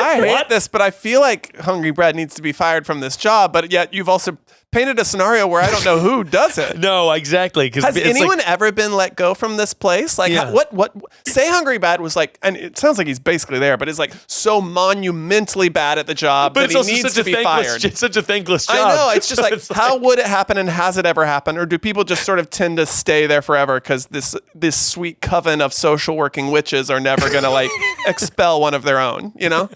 I hate this, but I feel like Hungry Brad needs to be fired from this job. But yet you've also painted a scenario where I don't know who does it. No, exactly. Has anyone ever been let go from this place? Like, what? Say Hungry Brad was like, and it sounds like he's basically there, but is like so monumentally bad at the job that he needs to be fired. It's such a thankless job. I know. It's just like, how would it happen, and has it ever happened, or do people just sort of tend to stay there forever because this sweet coven of social working witches are never going to like expel one of their own? You know.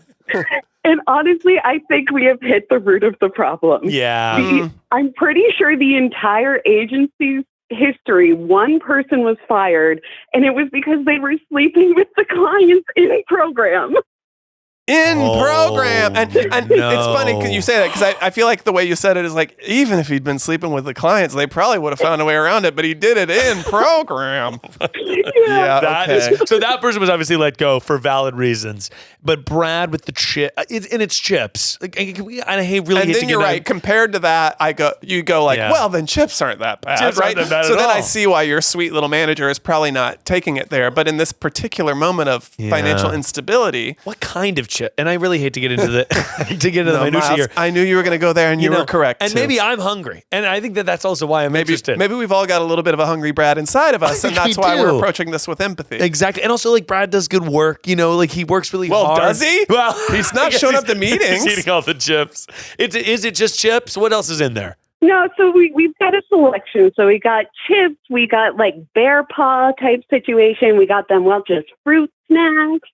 And honestly, I think we have hit the root of the problem. Yeah. I'm pretty sure the entire agency's history, one person was fired, and it was because they were sleeping with the clients in program. Program. And it's funny because you say that, because I feel like the way you said it is like, even if he'd been sleeping with the clients, they probably would have found a way around it, but he did it in program. So that person was obviously let go for valid reasons. But Brad with the chip, and it's chips. Like, I hate really. And then you're right. Compared to that, you go like, well, then chips aren't that bad, chips right? Aren't that bad so at then all. I see why your sweet little manager is probably not taking it there. But in this particular moment of financial instability, what kind of chip? And I really hate to get into the the minutia here. I knew you were going to go there, and you were correct. And maybe I'm hungry, and I think that's also why I'm interested. Maybe we've all got a little bit of a hungry Brad inside of us, and that's why we're approaching this with empathy. Exactly, and also like Brad does good work. Like he works really hard. Well, does he? Well, he's not showing up to meetings. He's eating all the chips. Is it just chips? What else is in there? No, so we've got a selection. So we got chips, we got like bear paw type situation. We got them just fruit snacks.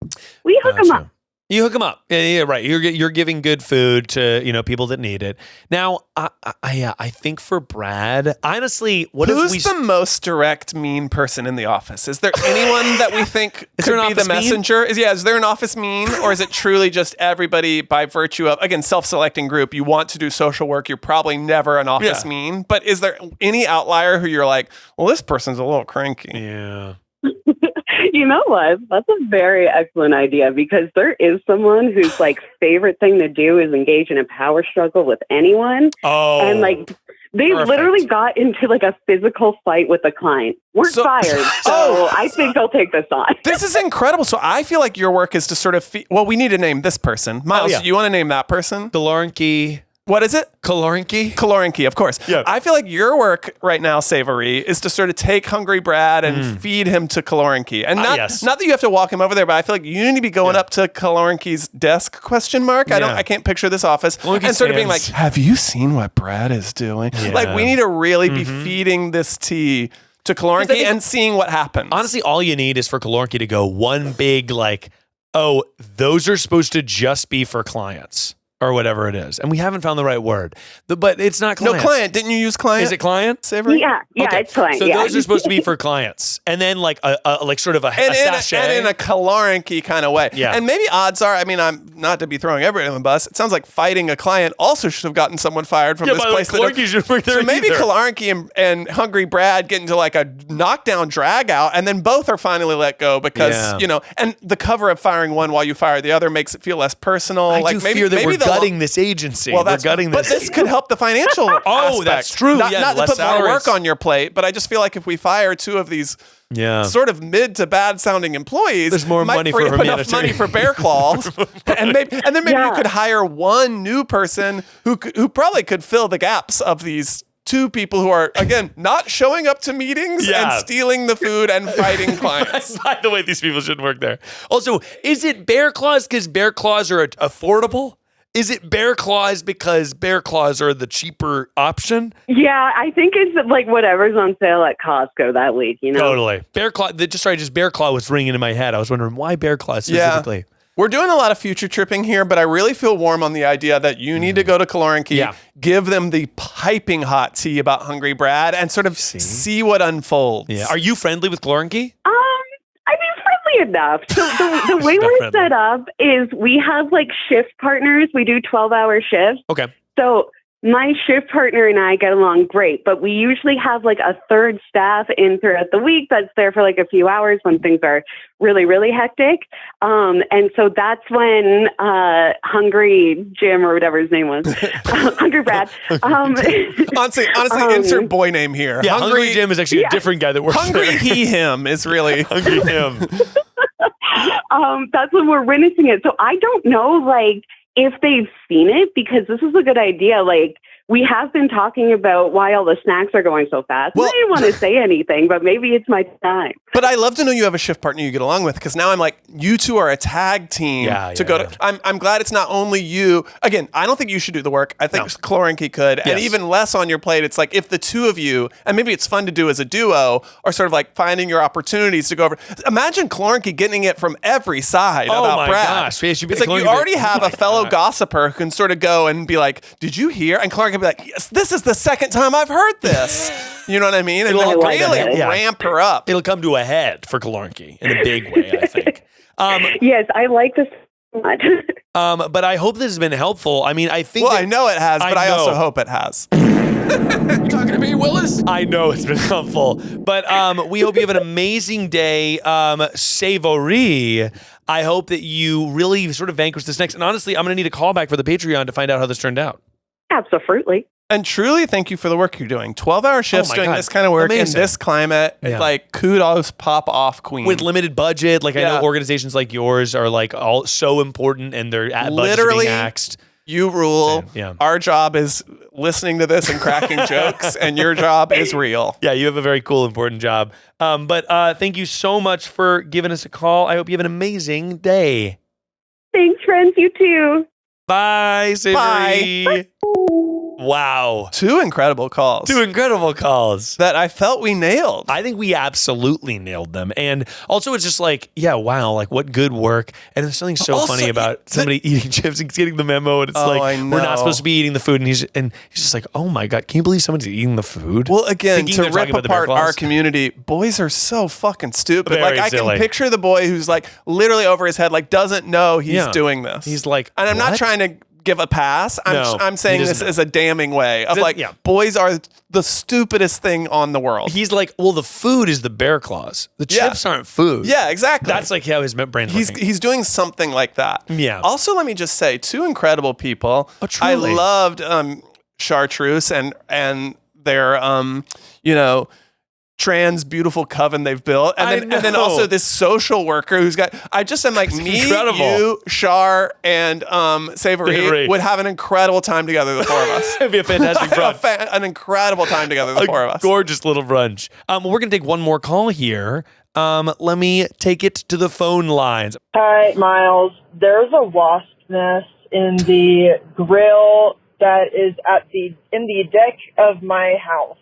We hook them up. You hook them up. Yeah, right. You're giving good food to people that need it. Now, I think for Brad, honestly, who's the most direct mean person in the office? Is there anyone that we think could be the messenger? Is there an office mean, or is it truly just everybody by virtue of, again, self-selecting group? You want to do social work, you're probably never an office mean. But is there any outlier who you're like, well, this person's a little cranky? Yeah. You know what? That's a very excellent idea, because there is someone whose favorite thing to do is engage in a power struggle with anyone. Oh, and they literally got into a physical fight with a client. Weren't fired. So I think they'll take this on. This is incredible. So I feel like your work is to sort of, we need to name this person. Miles, you want to name that person? Delorenke. What is it? Kalorinki, of course. Yeah. I feel like your work right now, Savory, is to sort of take Hungry Brad and feed him to Kalorinki. And not that you have to walk him over there, but I feel like you need to be going up to Kalorinki's desk, ? I can't picture this office. And sort of being like, have you seen what Brad is doing? Yeah. We need to really be feeding this tea to Kalorinki and seeing what happens. Honestly, all you need is for Kalorinki to go one big those are supposed to just be for clients. Or whatever it is. And we haven't found the right word. But it's not client. No, client. Didn't you use client? Is it client? Savory? Yeah, okay. It's client. So those are supposed to be for clients. And then sort of a sachet. And in a Kalorinki kind of way. Yeah. And maybe odds are, I'm not to be throwing everyone on the bus. It sounds like fighting a client also should have gotten someone fired from this place. Kalorinki should work there. So maybe Kalorinki and Hungry Brad get into a knockdown drag out, and then both are finally let go because, and the cover of firing one while you fire the other makes it feel less personal. I do fear that we're gutting this agency. Well, we're gutting this. But this could help the financial aspect. That's true. Not to put salaries. more work on your plate, but I just feel like if we fire two of these sort of mid to bad sounding employees, there's more money for enough money for Bear Claws, and then maybe you could hire one new person who probably could fill the gaps of these two people who are, again, not showing up to meetings and stealing the food and fighting clients. By the way, these people shouldn't work there. Also, is it Bear Claws because Bear Claws are affordable? Is it Bear Claws because Bear Claws are the cheaper option? Yeah, I think it's whatever's on sale at Costco that week, Totally. Bear Claw, just Bear Claw was ringing in my head. I was wondering why Bear Claw specifically. Yeah. We're doing a lot of future tripping here, but I really feel warm on the idea that you need to go to Kalorinki, give them the piping hot tea about Hungry Brad, and sort of see what unfolds. Yeah. Are you friendly with Kalorinki? Friendly enough. So the way we're set up is we have shift partners. We do 12-hour shifts. Okay. So my shift partner and I get along great, but we usually have like a third staff in throughout the week that's there for like a few hours when things are really, really hectic. And so that's when Hungry Jim or whatever his name was, Hungry Brad. Honestly, insert boy name here. Yeah, Hungry Jim is actually a different guy that works Hungry there. he, him is really Hungry him. That's when we're witnessing it. So I don't know, like, if they've seen it, because this is a good idea. Like, we have been talking about why all the snacks are going so fast. Well, I didn't want to say anything, but maybe it's my time. But I love to know you have a shift partner you get along with, because now I'm like, you two are a tag team to go to. I'm glad it's not only you. Again, I don't think you should do the work. I think Chlorunky could. And even less on your plate, it's like if the two of you, and maybe it's fun to do as a duo, are sort of like finding your opportunities to go over. Imagine Chlorunky getting it from every side about Brad. Gosh. It's like you already have a fellow gossiper who can sort of go and be like, did you hear? And Chlorunky can be like, yes, this is the second time I've heard this. You know what I mean? And they'll really ramp her up. It'll come to a head for Chlorunky in a big way, I think. Yes, I like this so much. But I hope this has been helpful. I mean, I think. Well, I know it has, but I also hope it has. You talking to me, Willis? I know it's been helpful, but we hope you have an amazing day. Savory. I hope that you really sort of vanquish this next. And honestly, I'm going to need a callback for the Patreon to find out how this turned out. Absolutely. And truly, thank you for the work you're doing. 12-hour shifts doing this kind of work in this climate. Like, kudos, pop off, queen. With limited budget. Like, I know organizations like yours are like all so important and their budgets are being axed. You rule. Our job is listening to this and cracking jokes, and your job is real. Yeah, you have a very cool, important job. But thank you so much for giving us a call. I hope you have an amazing day. Thanks, friends. You too. Bye, Savory. Bye. Wow. Two incredible calls that I felt we nailed. I think we absolutely nailed them. And also it's just like, yeah, wow, like what good work. And there's something so funny about somebody eating chips and getting the memo. And it's like, we're not supposed to be eating the food. And he's just like, oh my God, can you believe someone's eating the food? Well, again, to rip apart our community, boys are so fucking stupid. Very like silly. I can picture the boy who's like literally over his head, like doesn't know he's doing this. He's like, and I'm not trying to give a pass. I'm saying this as a damning way of boys are the stupidest thing on the world. He's like, well, the food is the bear claws. The chips aren't food. Yeah, exactly. That's like how his brain's working. He's doing something like that. Yeah. Also, let me just say, two incredible people. Oh, truly. I loved Chartreuse and their trans beautiful coven they've built, and then also this social worker who's got. I just am like me, you, Char, and Savory would have an incredible time together. The four of us. It'd be a fantastic brunch. An incredible time together. The four of us. Gorgeous little brunch. We're gonna take one more call here. Let me take it to the phone lines. Hi, Miles. There's a wasp nest in the grill that is in the deck of my house.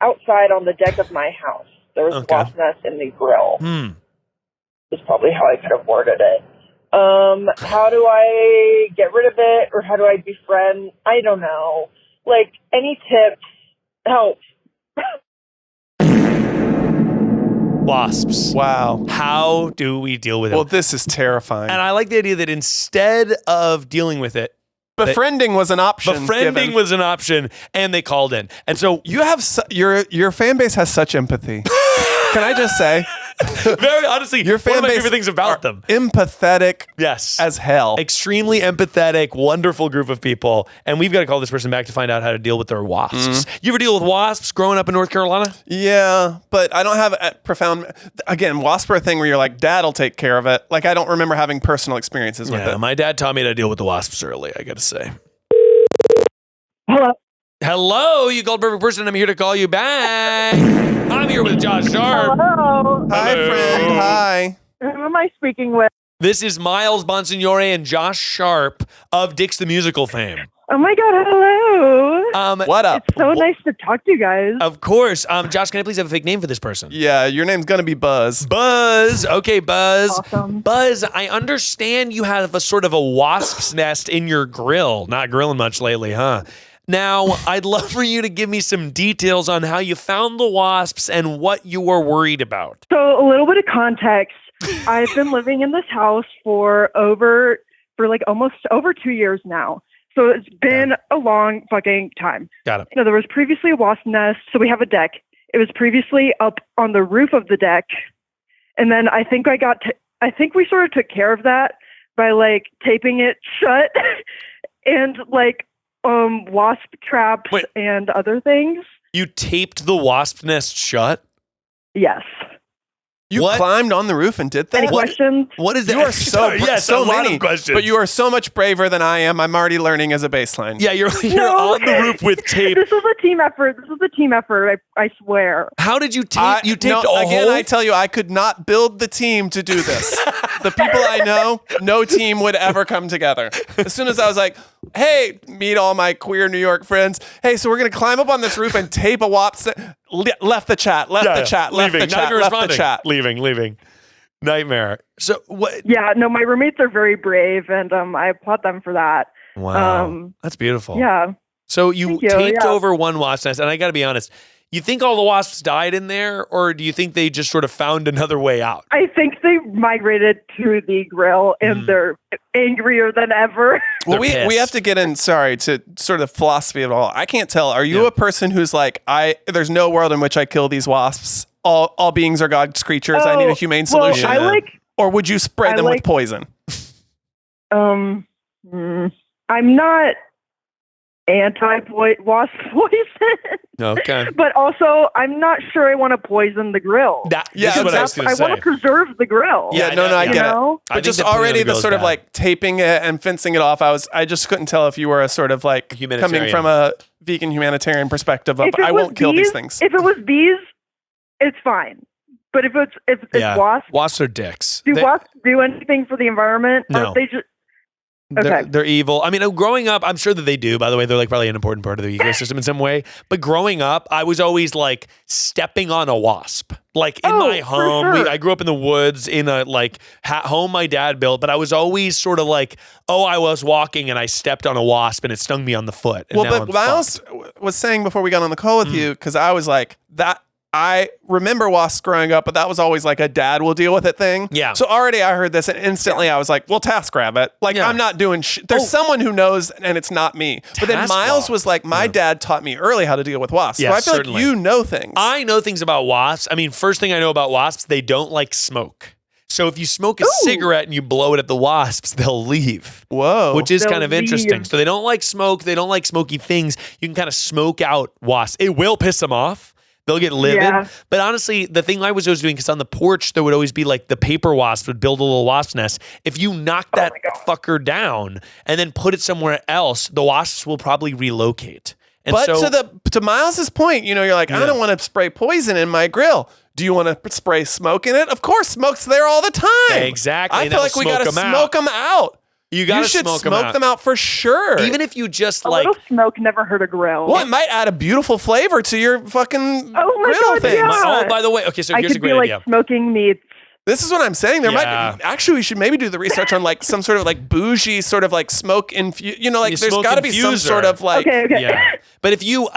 Outside on the deck of my house. There was a wasp nest in the grill. That's probably how I could have worded it. How do I get rid of it, or how do I befriend? I don't know. Like, any tips? Help. Wasps. Wow. How do we deal with it? Well, this is terrifying. And I like the idea that instead of dealing with it, befriending was an option. Befriending was an option, and they called in. And so you have your fan base has such empathy. Can I just say? Very honestly, your fan one of my base favorite things about them. Empathetic, yes, as hell. Extremely empathetic, wonderful group of people. And we've got to call this person back to find out how to deal with their wasps. You ever deal with wasps growing up in North Carolina? Yeah, but I don't have a profound. Again, wasp are a thing where you're like, Dad'll take care of it. Like I don't remember having personal experiences with it. My dad taught me how to deal with the wasps early. I got to say. Hello, you called perfect person. I'm here to call you back. I'm here with Josh Sharp. Hello. Hi, friend. Hi. Who am I speaking with? This is Miles Bonsignore and Josh Sharp of Dix the Musical fame. Oh my God, hello. What up? It's so nice to talk to you guys. Of course. Josh, can I please have a fake name for this person? Yeah, your name's going to be Buzz. Buzz. Okay, Buzz. Awesome. Buzz, I understand you have a sort of a wasp's nest in your grill. Not grilling much lately, huh? Now, I'd love for you to give me some details on how you found the wasps and what you were worried about. So a little bit of context. I've been living in this house for almost over 2 years now. So it's been a long fucking time. Got it. No, there was previously a wasp nest. So we have a deck. It was previously up on the roof of the deck. And then I think I think we sort of took care of that by like taping it shut and like wasp traps and other things. You taped the wasp nest shut? Yes. You climbed on the roof and did that? Any questions? What is that? You are so a lot of questions. But you are so much braver than I am. I'm already learning as a baseline. Yeah, you're on the roof with tape. This was a team effort. I swear. How did you tape? You taped a again, hole? I tell you, I could not build the team to do this. The people I know, no team would ever come together. As soon as I was like, hey, meet all my queer New York friends. Hey, so we're going to climb up on this roof and tape a wasp. Left the chat. Leaving. Nightmare. So what? Yeah, no, my roommates are very brave, and I applaud them for that. Wow. That's beautiful. Yeah. So you taped over one wasp nest, and I got to be honest, you think all the wasps died in there, or do you think they just sort of found another way out? I think they migrated to the grill, and they're angrier than ever. Well, we have to get in, to sort of philosophy of it all. I can't tell. Are you a person who's like, there's no world in which I kill these wasps? All beings are God's creatures. I need a humane solution. Or would you spray them with poison? I'm not anti-wasp poison. Okay. But also, I'm not sure I want to poison the grill. This is what I was going to say. I want to preserve the grill. Yeah, I get it. But just already the sort of like taping it and fencing it off, I just couldn't tell if you were a sort of like coming from a vegan humanitarian perspective of I won't kill these things. If it was bees, it's fine. But if it's wasps. Wasps are dicks. Do wasps do anything for the environment? No. Or they just They're evil. I mean, growing up, I'm sure that they do. By the way, they're like probably an important part of the ecosystem in some way. But growing up, I was always like stepping on a wasp. Like in my home, sure. I grew up in the woods in a home my dad built. But I was always sort of like, I was walking and I stepped on a wasp and it stung me on the foot. And but Miles was saying before we got on the call with you, because I was like that. I remember wasps growing up, but that was always like a dad will deal with it thing. Yeah. So already I heard this and instantly I was like, well, TaskRabbit. Like I'm not doing There's someone who knows and it's not me. But then Miles was like, my dad taught me early how to deal with wasps. Yeah, so I feel like you know things. I know things about wasps. I mean, first thing I know about wasps, they don't like smoke. So if you smoke a cigarette and you blow it at the wasps, they'll leave. Whoa. Which is kind of interesting. So they don't like smoke. They don't like smoky things. You can kind of smoke out wasps. It will piss them off. They'll get livid. Yeah. But honestly, the thing I was always doing, because on the porch, there would always be like the paper wasp would build a little wasp nest. If you knock that fucker down and then put it somewhere else, the wasps will probably relocate. And but to Miles's point, you're like, I don't want to spray poison in my grill. Do you want to spray smoke in it? Of course, smoke's there all the time. Exactly. I feel like we got to smoke them out. You should smoke them out for sure. Even if you just a little smoke never hurt a grill. Well, it might add a beautiful flavor to your fucking grill thing. Yeah. By the way, okay, so here's a great idea. Smoking meats. This is what I'm saying. There might actually we should maybe do the research on like some sort of like bougie sort of like smoke infuse. There's got to be some sort of like okay. But if you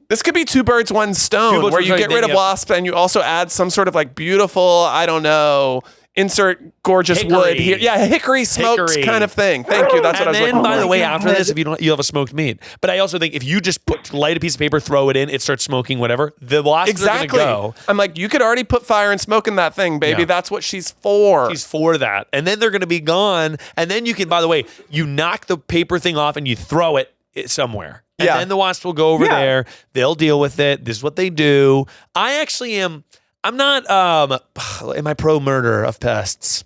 this could be two birds one stone, where you get rid of wasps and you also add some sort of like beautiful, I don't know, insert gorgeous wood here. Yeah, hickory smoked kind of thing. Thank you. That's what I was looking for. And then, by the way, after this, if you have a smoked meat. But I also think if you just light a piece of paper, throw it in, it starts smoking whatever, the wasps are going to go. I'm like, you could already put fire and smoke in that thing, baby. Yeah. That's what she's for. She's for that. And then they're going to be gone. And then you can, by the way, you knock the paper thing off and you throw it somewhere. And then the wasps will go over there. They'll deal with it. This is what they do. I'm not, am I pro-murder of pests?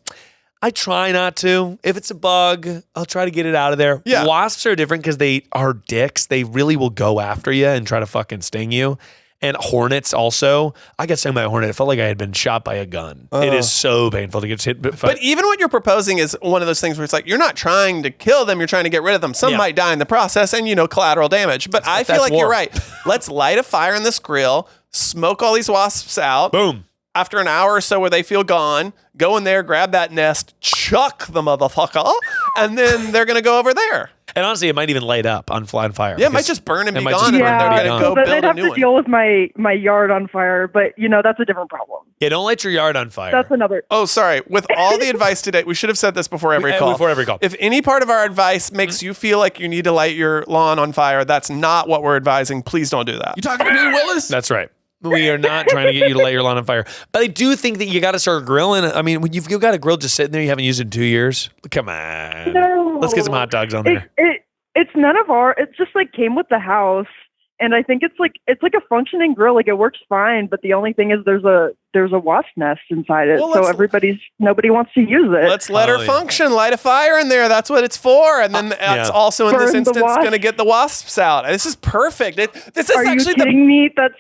I try not to. If it's a bug, I'll try to get it out of there. Yeah. Wasps are different because they are dicks. They really will go after you and try to fucking sting you. And hornets also. I got stung by a hornet. It felt like I had been shot by a gun. It is so painful to get hit. But even what you're proposing is one of those things where it's like, you're not trying to kill them. You're trying to get rid of them. Some might die in the process and, collateral damage. But I feel like you're right. Let's light a fire in this grill. Smoke all these wasps out. Boom. After an hour or so where they feel gone, go in there, grab that nest, chuck the motherfucker, and then they're going to go over there. And honestly, it might even light up on fire. Yeah, it might just burn and be might gone. just And burn and they're be going to gone. go But build they'd a have new to one. deal with my yard on fire, but that's a different problem. Yeah, don't light your yard on fire. That's another. Oh, sorry. With all the advice today, we should have said this before every call. Before every call. If any part of our advice makes you feel like you need to light your lawn on fire, that's not what we're advising. Please don't do that. You talking to me, Willis? That's right. We are not trying to get you to light your lawn on fire. But I do think that you got to start grilling. I mean, when you've got a grill just sitting there, you haven't used it in 2 years. Come on. No. Let's get some hot dogs on there. It's none of our. It just like came with the house, and I think it's like a functioning grill. Like it works fine, but the only thing is there's a wasp nest inside it, Well, so nobody wants to use it. Let's let her function. Light a fire in there. That's what it's for. And then it's also in this Burn the instance wasp. going to get the wasps out. This is perfect. This is Are you actually kidding me? That's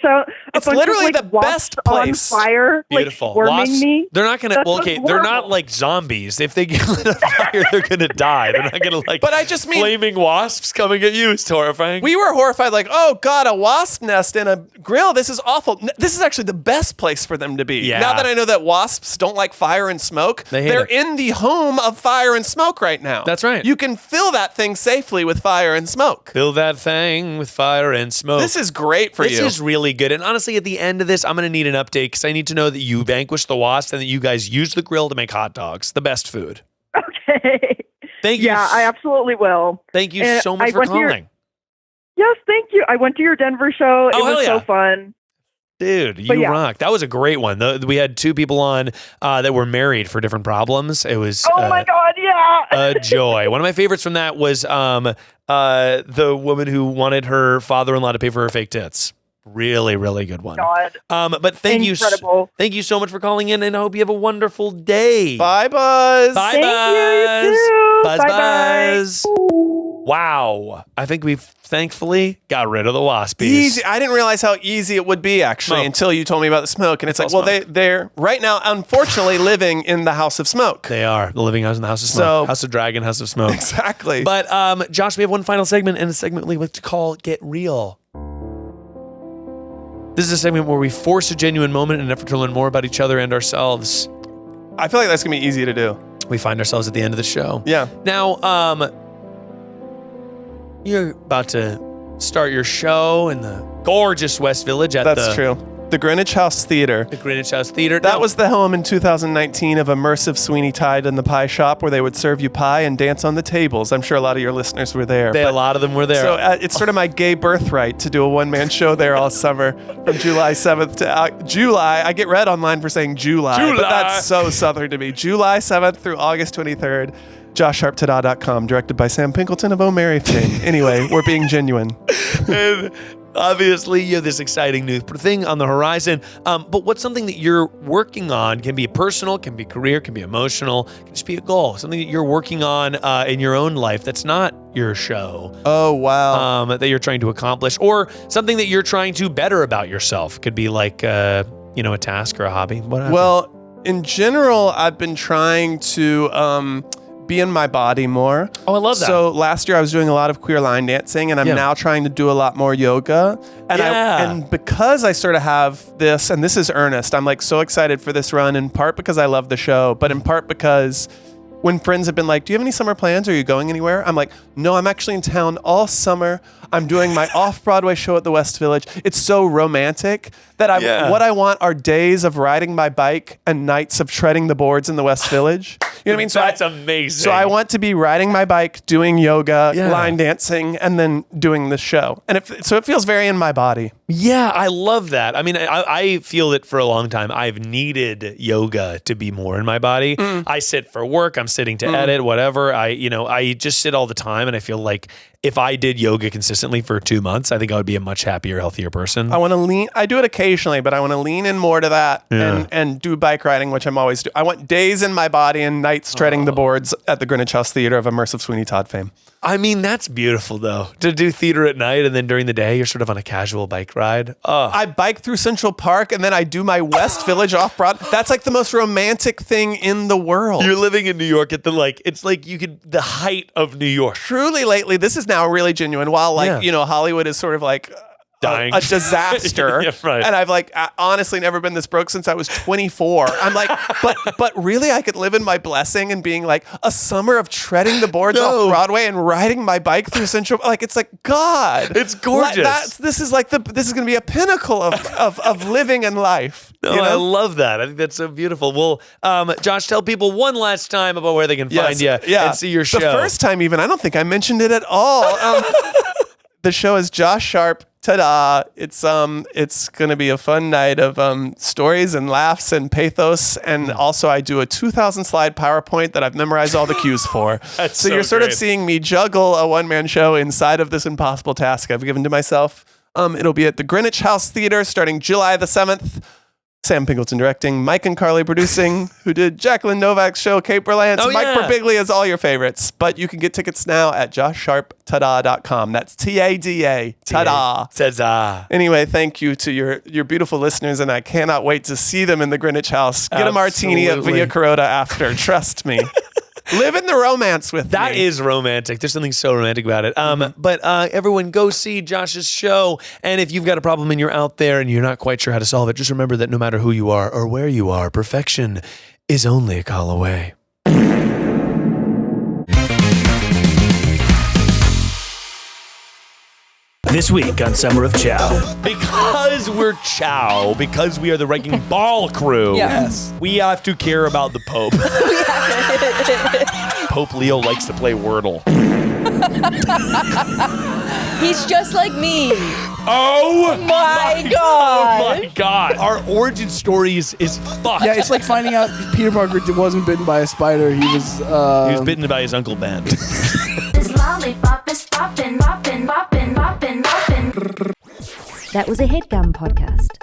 It's literally the best place. on fire, Beautiful. like swarming Wasps, me. they're not going to, That's well, okay, they're not horrible. like zombies. If they get lit on fire, they're going to die. They're not going to like But I just mean- flaming wasps coming at you. It's horrifying. We were horrified, like, oh God, a wasp nest in a grill. This is awful. This is actually the best place for them to be. Yeah. Now that I know that wasps don't like fire and smoke, they're it. in the home of fire and smoke right now. That's right. You can fill that thing safely with fire and smoke. Fill that thing with fire and smoke. This is great for This you. is really good. And honestly, at the end of this, I'm going to need an update because I need to know that you vanquished the wasps and that you guys used the grill to make hot dogs, the best food. Okay. Thank you. Yeah, I absolutely will. Thank you And so much I for went to your- calling. Yes, thank you. I went to your Denver show. It Oh, hell was yeah. so fun. Dude, you But yeah. rock. That was a great one. We had two people on that were married for different problems. It was Oh my God, yeah. a joy. One of my favorites from that was the woman who wanted her father-in-law to pay for her fake tits. Really, really good one. God. But thank Incredible. you so much for calling in, and I hope you have a wonderful day. Bye, Buzz. Bye, Thank Buzz. you, you too. Buzz, Bye-bye. Buzz. Wow. I think we've thankfully got rid of the waspies. Easy. I didn't realize how easy it would be actually Smoke. until you told me about the smoke. And it's like, all well, they're right now, unfortunately, living in the house of smoke. They are. The living house in the house of smoke. So- House of dragon, house of smoke. Exactly. But Josh, we have one final segment, and a segment we like to call Get Real. This is a segment where we force a genuine moment in an effort to learn more about each other and ourselves. I feel like that's gonna be easy to do. We find ourselves at the end of the show. Yeah. Now, you're about to start your show in the gorgeous West Village at That's true. The Greenwich House Theater. the Greenwich House Theater. That Now, was the home in 2019 of immersive Sweeney Todd and the Pie Shop, where they would serve you pie and dance on the tables. I'm sure a lot of your listeners were there. a lot of them were there. So it's sort of my gay birthright to do a one-man show there all summer from July 7th to July. I get read online for saying July, but July. that's so Southern to me. July 7th through August 23rd. JoshSharpTada.com, directed by Sam Pinkleton of O'Mary fame. Anyway, we're being genuine. And obviously, you have this exciting new thing on the horizon. But what's something that you're working on? Can be personal, can be career, can be emotional, can just be a goal. Something that you're working on in your own life that's not your show. Oh, wow. That you're trying to accomplish, or something that you're trying to better about yourself. Could be like, a task or a hobby. Whatever. Well, in general, I've been trying to be in my body more. Oh, I love that. So last year I was doing a lot of queer line dancing, and I'm now trying to do a lot more yoga. And and because I sort of have this, and this is earnest, I'm like so excited for this run, in part because I love the show, but in part because when friends have been like, do you have any summer plans? Are you going anywhere? I'm like, no, I'm actually in town all summer. I'm doing my off-Broadway show at the West Village. It's so romantic that what I want are days of riding my bike and nights of treading the boards in the West Village. You know what I mean? So that's amazing. So I want to be riding my bike, doing yoga, line dancing, and then doing the show. And so it feels very in my body. Yeah, I love that. I mean, I feel that for a long time I've needed yoga to be more in my body. I sit for work, I'm sitting to edit, whatever. I just sit all the time, and I feel like if I did yoga consistently for 2 months, I think I would be a much happier, healthier person. I want to lean. I do it occasionally, but I want to lean in more to that and do bike riding, which I'm always do. I want days in my body and nights treading the boards at the Greenwich House Theater of immersive Sweeney Todd fame. I mean, that's beautiful, though, to do theater at night, and then during the day, you're sort of on a casual bike ride. Oh. I bike through Central Park, and then I do my West Village off-Broad. That's like the most romantic thing in the world. You're living in New York at it's like the height of New York. Truly lately, this is now really genuine. While Hollywood is sort of like dying. a disaster. Yeah, right. And I've like honestly never been this broke since I was 24. I'm like, but really I could live in my blessing and being like a summer of treading the boards off Broadway and riding my bike through Central. Like, it's like, God. It's gorgeous. This is going to be a pinnacle of living and life. No, you know? I love that. I think that's so beautiful. Well, Josh, tell people one last time about where they can find you and see your show. The first time even, I don't think I mentioned it at all. The show is Josh Sharp. Ta-da. It's going to be a fun night of stories and laughs and pathos. And also I do a 2,000 slide PowerPoint that I've memorized all the cues for. So you're sort of seeing me juggle a one-man show inside of this impossible task I've given to myself. It'll be at the Greenwich House Theater starting July the 7th. Sam Pinkleton directing, Mike and Carly producing, who did Jacqueline Novak's show, Cape Reliance. Mike Birbiglia is all your favorites. But you can get tickets now at joshsharptada.com. That's T-A-D-A. Ta-da. Ta-da. Anyway, thank you to your beautiful listeners, and I cannot wait to see them in the Greenwich House. Get a martini at Via Carota after. Trust me. Live in the romance with me. That is romantic. There's something so romantic about it. But everyone go see Josh's show. And if you've got a problem and you're out there and you're not quite sure how to solve it, just remember that no matter who you are or where you are, perfection is only a call away. This week on Summer of Chow. Because we're Chow, because we are the Wrecking Ball crew, we have to care about the Pope. Pope Leo likes to play Wordle. He's just like me. Oh my God. Oh my God. Our origin story is fucked. Yeah, it's like finding out Peter Parker wasn't bitten by a spider. He was bitten by his Uncle Ben. This lollipop is poppin', poppin', poppin', poppin', poppin'. That was a Headgum podcast.